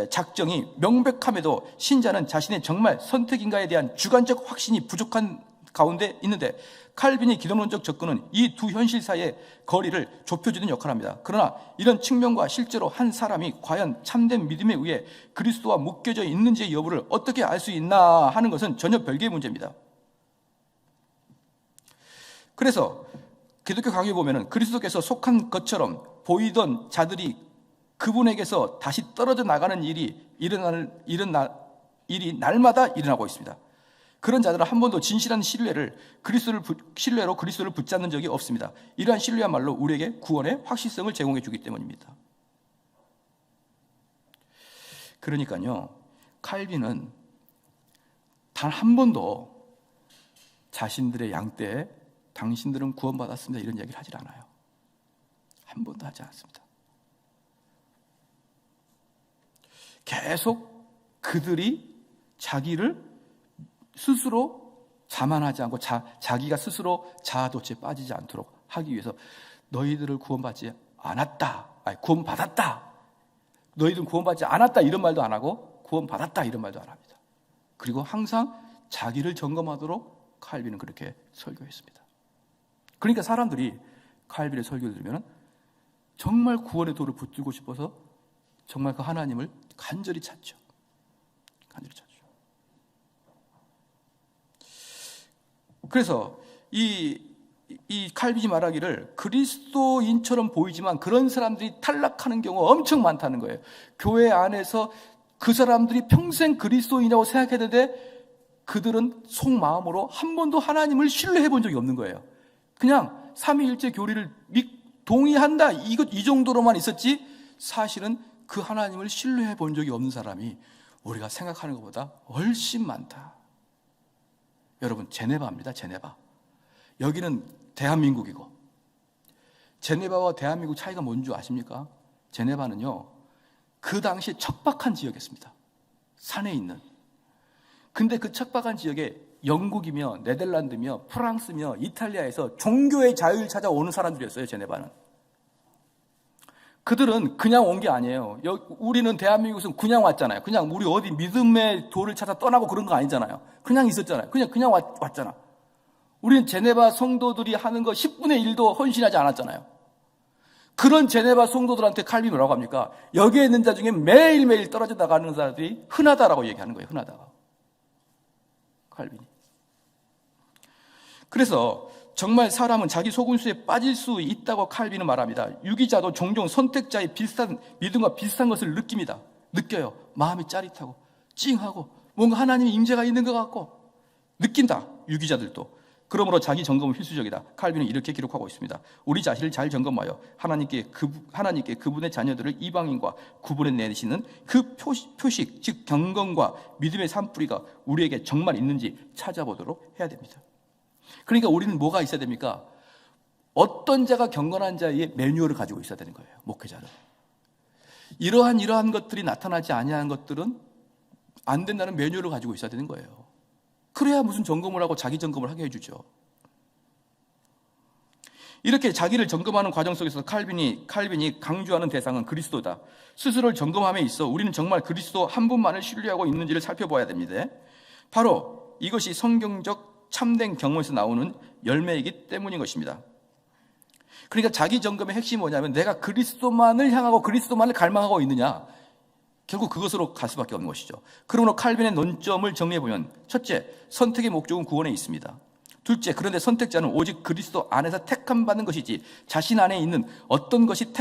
작정이 명백함에도 신자는 자신의 정말 선택인가에 대한 주관적 확신이 부족한 가운데 있는데 칼빈의 기독론적 접근은 이 두 현실 사이의 거리를 좁혀주는 역할을 합니다. 그러나 이런 측면과 실제로 한 사람이 과연 참된 믿음에 의해 그리스도와 묶여져 있는지의 여부를 어떻게 알 수 있나 하는 것은 전혀 별개의 문제입니다. 그래서 기독교 강의에 보면은 그리스도께서 속한 것처럼 보이던 자들이 그분에게서 다시 떨어져 나가는 일이 날마다 일어나고 있습니다. 그런 자들은 한 번도 진실한 신뢰로 그리스도를 붙잡는 적이 없습니다. 이러한 신뢰야말로 우리에게 구원의 확실성을 제공해 주기 때문입니다. 그러니까요, 칼빈은 단 한 번도 자신들의 양떼에 당신들은 구원받았습니다 이런 이야기를 하질 않아요. 한 번도 하지 않습니다. 계속 그들이 자기를 스스로 자만하지 않고 자기가 스스로 자아도취에 빠지지 않도록 하기 위해서 너희들을 구원받지 않았다, 구원받았다, 너희들은 구원받지 않았다 이런 말도 안 하고 구원받았다 이런 말도 안 합니다. 그리고 항상 자기를 점검하도록 칼빈은 그렇게 설교했습니다. 그러니까 사람들이 칼빈의 설교를 들으면 정말 구원의 도를 붙들고 싶어서 정말 그 하나님을 간절히 찾죠. 간절히 찾죠. 그래서 이 칼빈이 말하기를 그리스도인처럼 보이지만 그런 사람들이 탈락하는 경우가 엄청 많다는 거예요. 교회 안에서 그 사람들이 평생 그리스도인이라고 생각했는데 그들은 속마음으로 한 번도 하나님을 신뢰해 본 적이 없는 거예요. 그냥 삼위일체 교리를 동의한다 이 정도로만 있었지 사실은 그 하나님을 신뢰해 본 적이 없는 사람이 우리가 생각하는 것보다 훨씬 많다. 여러분, 제네바입니다. 제네바. 여기는 대한민국이고 제네바와 대한민국 차이가 뭔지 아십니까? 제네바는요, 그 당시에 척박한 지역이었습니다. 산에 있는. 근데 그 척박한 지역에 영국이며 네덜란드며 프랑스며 이탈리아에서 종교의 자유를 찾아오는 사람들이었어요. 제네바는. 그들은 그냥 온 게 아니에요. 우리는 대한민국에서 그냥 왔잖아요. 그냥 우리 어디 믿음의 도를 찾아 떠나고 그런 거 아니잖아요. 그냥 있었잖아요. 그냥 왔잖아. 우리는 제네바 성도들이 하는 거 10분의 1도 헌신하지 않았잖아요. 그런 제네바 성도들한테 칼빈이 뭐라고 합니까? 여기에 있는 자 중에 매일매일 떨어져 나가는 사람들이 흔하다라고 얘기하는 거예요. 흔하다가. 칼빈이. 그래서 정말 사람은 자기 속임수에 빠질 수 있다고 칼빈은 말합니다. 유기자도 종종 선택자의 비슷한 믿음과 비슷한 것을 느껴요. 마음이 짜릿하고 찡하고 뭔가 하나님의 임재가 있는 것 같고 느낀다. 유기자들도. 그러므로 자기 점검은 필수적이다. 칼빈은 이렇게 기록하고 있습니다. 우리 자신을 잘 점검하여 하나님께 그분의 자녀들을 이방인과 구분해 내시는 그 표식, 즉 경건과 믿음의 산뿌리가 우리에게 정말 있는지 찾아보도록 해야 됩니다. 그러니까 우리는 뭐가 있어야 됩니까? 어떤 자가 경건한 자의 매뉴얼을 가지고 있어야 되는 거예요. 목회자는. 이러한 것들이 나타나지 아니하는 것들은 안 된다는 매뉴얼을 가지고 있어야 되는 거예요. 그래야 무슨 점검을 하고 자기 점검을 하게 해주죠. 이렇게 자기를 점검하는 과정 속에서 칼빈이 강조하는 대상은 그리스도다. 스스로를 점검함에 있어 우리는 정말 그리스도 한 분만을 신뢰하고 있는지를 살펴봐야 됩니다. 바로 이것이 성경적 참된 경험에서 나오는 열매이기 때문인 것입니다. 그러니까 자기 점검의 핵심이 뭐냐면 내가 그리스도만을 향하고 그리스도만을 갈망하고 있느냐, 결국 그것으로 갈 수밖에 없는 것이죠. 그러므로 칼빈의 논점을 정리해보면 첫째, 선택의 목적은 구원에 있습니다. 둘째, 그런데 선택자는 오직 그리스도 안에서 택함받는 것이지 자신 안에 있는 어떤 것이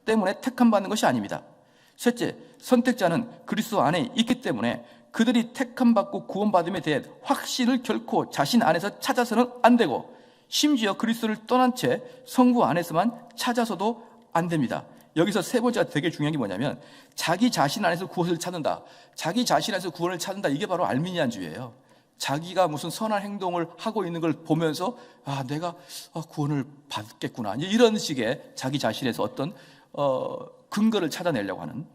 때문에 택함받는 것이 아닙니다. 셋째, 선택자는 그리스도 안에 있기 때문에 그들이 택함받고 구원받음에 대해 확신을 결코 자신 안에서 찾아서는 안 되고 심지어 그리스도를 떠난 채 성부 안에서만 찾아서도 안 됩니다. 여기서 세 번째가 되게 중요한 게 뭐냐면 자기 자신 안에서 구원을 찾는다. 자기 자신 안에서 구원을 찾는다. 이게 바로 알미니안주의예요. 자기가 무슨 선한 행동을 하고 있는 걸 보면서 내가 구원을 받겠구나, 이런 식의 자기 자신에서 어떤 근거를 찾아내려고 하는.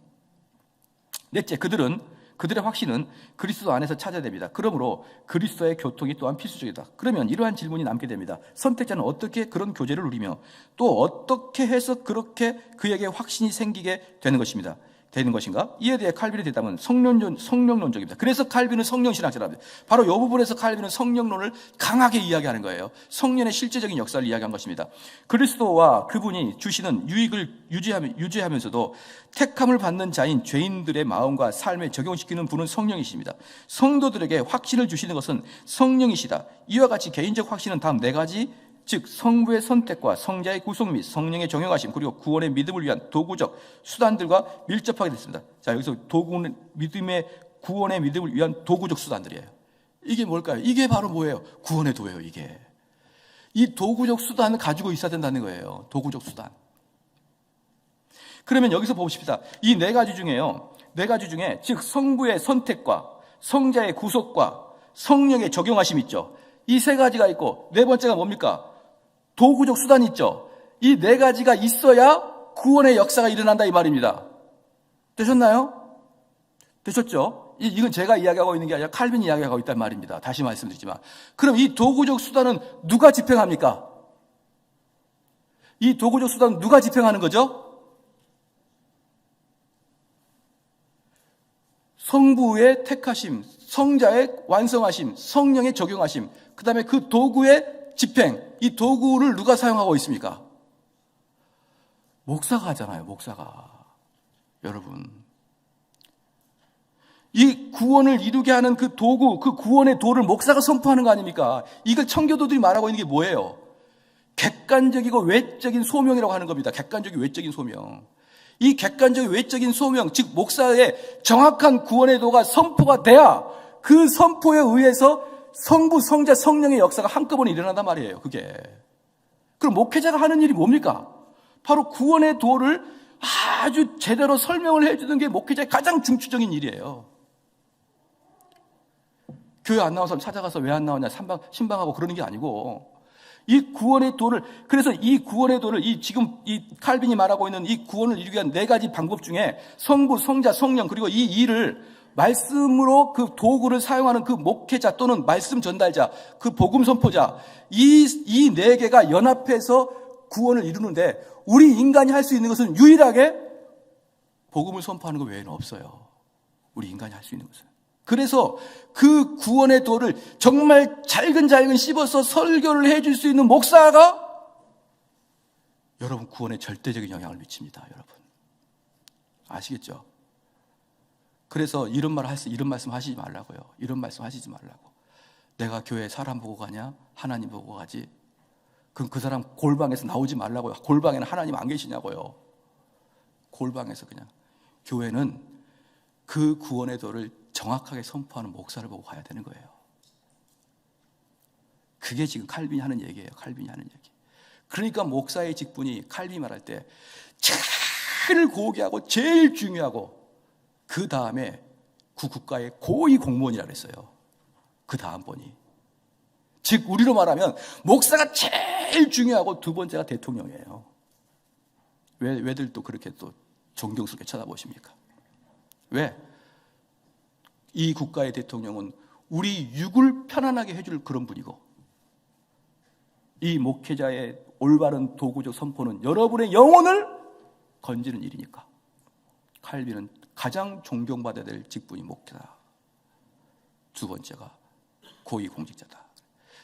넷째, 그들의 확신은 그리스도 안에서 찾아야 됩니다. 그러므로 그리스도의 교통이 또한 필수적이다. 그러면 이러한 질문이 남게 됩니다. 선택자는 어떻게 그런 교제를 누리며 또 어떻게 해서 그렇게 그에게 확신이 생기게 되는 것인가? 이에 대해 칼빈의 대답은 성령론적입니다. 그래서 칼빈은 성령신학자랍니다. 바로 이 부분에서 칼빈은 성령론을 강하게 이야기하는 거예요. 성령의 실제적인 역사를 이야기한 것입니다. 그리스도와 그분이 주시는 유익을 유지하면서도 택함을 받는 자인 죄인들의 마음과 삶에 적용시키는 분은 성령이십니다. 성도들에게 확신을 주시는 것은 성령이시다. 이와 같이 개인적 확신은 다음 4가지, 즉 성부의 선택과 성자의 구속 및 성령의 정형하심, 그리고 구원의 믿음을 위한 도구적 수단들과 밀접하게 됐습니다. 자, 여기서 구원의 믿음을 위한 도구적 수단들이에요. 이게 뭘까요? 이게 바로 뭐예요? 구원의 도예요. 이게 이 도구적 수단을 가지고 있어야 된다는 거예요. 도구적 수단. 그러면 여기서 보십시다. 이 4가지 중에 즉 성부의 선택과 성자의 구속과 성령의 적용하심 있죠. 이 3가지가 있고, 4번째가 뭡니까? 도구적 수단이 있죠. 이 4가지가 있어야 구원의 역사가 일어난다, 이 말입니다. 되셨나요? 되셨죠? 이건 제가 이야기하고 있는 게 아니라 칼빈이 이야기하고 있단 말입니다. 다시 말씀드리지만. 그럼 이 도구적 수단은 누가 집행합니까? 이 도구적 수단은 누가 집행하는 거죠? 성부의 택하심, 성자의 완성하심, 성령의 적용하심, 그 다음에 그 도구의 집행, 이 도구를 누가 사용하고 있습니까? 목사가 하잖아요, 목사가. 여러분, 이 구원을 이루게 하는 그 도구, 그 구원의 도를 목사가 선포하는 거 아닙니까? 이걸 청교도들이 말하고 있는 게 뭐예요? 객관적이고 외적인 소명이라고 하는 겁니다. 객관적이고 외적인 소명. 이 객관적인 외적인 소명, 즉 목사의 정확한 구원의 도가 선포가 돼야 그 선포에 의해서 성부, 성자, 성령의 역사가 한꺼번에 일어난단 말이에요. 그게. 그럼 목회자가 하는 일이 뭡니까? 바로 구원의 도를 아주 제대로 설명을 해주는 게 목회자의 가장 중추적인 일이에요. 교회 안 나온 사람 찾아가서 왜 안 나오냐 신방하고 그러는 게 아니고, 이 구원의 도를, 그래서 이 구원의 도를 지금 이 칼빈이 말하고 있는 이 구원을 이루기 위한 4가지 방법 중에 성부, 성자, 성령, 그리고 이 일을 말씀으로 그 도구를 사용하는 그 목회자 또는 말씀 전달자, 그 복음 선포자, 이 4개가 연합해서 구원을 이루는데, 우리 인간이 할 수 있는 것은 유일하게 복음을 선포하는 것 외에는 없어요. 우리 인간이 할 수 있는 것은. 그래서 그 구원의 도를 정말 잘근잘근 씹어서 설교를 해줄 수 있는 목사가 여러분 구원에 절대적인 영향을 미칩니다. 여러분 아시겠죠? 그래서 이런 말씀 하시지 말라고요. 이런 말씀 하시지 말라고. 내가 교회에 사람 보고 가냐? 하나님 보고 가지. 그럼 그 사람 골방에서 나오지 말라고요. 골방에는 하나님 안 계시냐고요. 골방에서 그냥. 교회는 그 구원의 도를 정확하게 선포하는 목사를 보고 가야 되는 거예요. 그게 지금 칼빈이 하는 얘기예요. 칼빈이 하는 얘기. 그러니까 목사의 직분이 칼빈이 말할 때 제일 고귀하고 제일 중요하고, 그 다음에 그 국가의 고위 공무원이라고 했어요. 그 다음 번이. 즉 우리로 말하면 목사가 제일 중요하고 2번째가 대통령이에요. 왜들 또 그렇게 또 존경스럽게 쳐다보십니까? 왜? 이 국가의 대통령은 우리 육을 편안하게 해줄 그런 분이고, 이 목회자의 올바른 도구적 선포는 여러분의 영혼을 건지는 일이니까 칼빈은 가장 존경받아야 될 직분이 목회자, 2번째가 고위공직자다.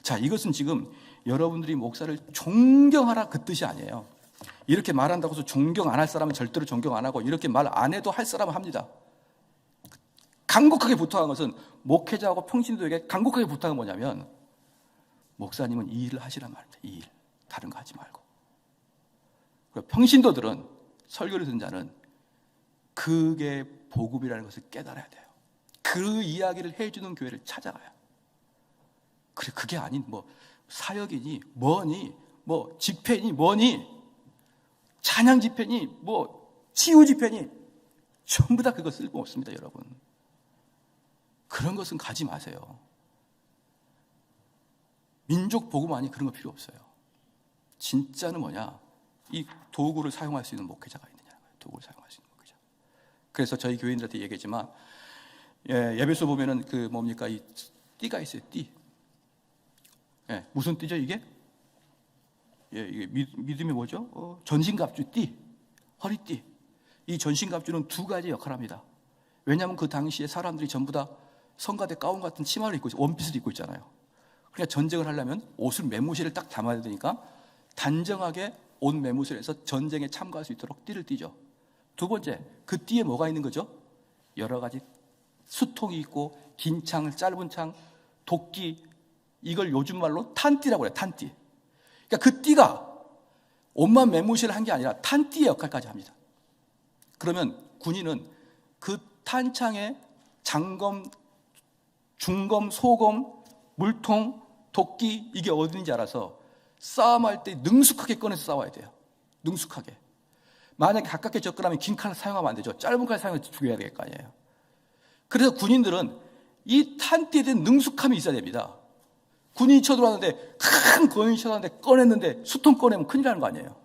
자, 이것은 지금 여러분들이 목사를 존경하라 그 뜻이 아니에요. 이렇게 말한다고 해서 존경 안 할 사람은 절대로 존경 안 하고, 이렇게 말 안 해도 할 사람은 합니다. 간곡하게 부탁한 것은, 목회자하고 평신도에게 간곡하게 부탁한 뭐냐면, 목사님은 이 일을 하시란 말입니다. 이 일. 다른 거 하지 말고. 평신도들은, 설교를 듣는 자는 그게 복음이라는 것을 깨달아야 돼요. 그 이야기를 해주는 교회를 찾아가요. 그래, 그게 아닌 사역이니 뭐니 집회니 뭐니 찬양 집회니 치유 집회니 전부 다 그거 쓸모없습니다. 여러분, 그런 것은 가지 마세요. 민족 복음만이 그런 거 필요 없어요. 진짜는 뭐냐? 이 도구를 사용할 수 있는 목회자가 있느냐는 거예요. 도구를 사용할 수 있는 목회자. 그래서 저희 교인들한테 얘기했지만, 예배소 보면은 그 뭡니까? 이 띠가 있어요. 띠. 무슨 띠죠 이게? 이게 믿음이 뭐죠? 전신갑주 띠, 허리띠. 이 전신갑주는 두 가지 역할을 합니다. 왜냐하면 그 당시에 사람들이 전부 다 성가대 가운 같은 치마를 입고 원피스를 입고 있잖아요. 그러니까 전쟁을 하려면 옷을 매무새를 딱 담아야 되니까 단정하게 옷 매무새를 해서 전쟁에 참가할 수 있도록 띠를 띠죠. 두 번째, 그 띠에 뭐가 있는 거죠? 여러 가지 수통이 있고 긴 창, 짧은 창, 도끼, 이걸 요즘 말로 탄띠라고 그래요. 탄띠. 그러니까 그 띠가 옷만 매무새를 한 게 아니라 탄띠의 역할까지 합니다. 그러면 군인은 그 탄창에 장검, 중검, 소검, 물통, 도끼 이게 어딘지 알아서 싸움할 때 능숙하게 꺼내서 싸워야 돼요. 능숙하게. 만약에 가깝게 접근하면 긴 칼을 사용하면 안 되죠. 짧은 칼을 사용해서 죽여야 될 거 아니에요. 그래서 군인들은 이 탄띠에 대한 능숙함이 있어야 됩니다. 군인이 쳐들어왔는데 큰 군인이 쳐들어왔는데 꺼냈는데 수통 꺼내면 큰일 나는 거 아니에요.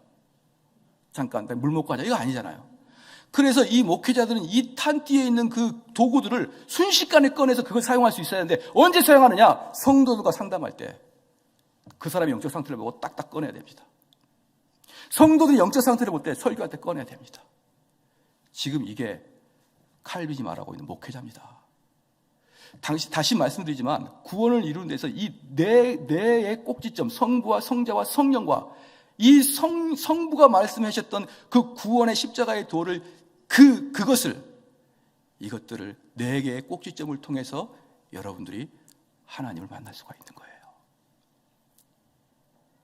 잠깐 물 먹고 하자 이거 아니잖아요. 그래서 이 목회자들은 이 탄띠에 있는 그 도구들을 순식간에 꺼내서 그걸 사용할 수 있어야 하는데 언제 사용하느냐? 성도들과 상담할 때 그 사람의 영적 상태를 보고 딱딱 꺼내야 됩니다. 성도들이 영적 상태를 볼 때 설교할 때 꺼내야 됩니다. 지금 이게 칼빈이 말하고 있는 목회자입니다. 다시 말씀드리지만 구원을 이루는 데서 이 뇌의 꼭지점 성부와 성자와 성령과 이 성부가 말씀하셨던 그 구원의 십자가의 도를 이것들을 네 개의 꼭지점을 통해서 여러분들이 하나님을 만날 수가 있는 거예요.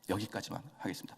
여기까지만 하겠습니다.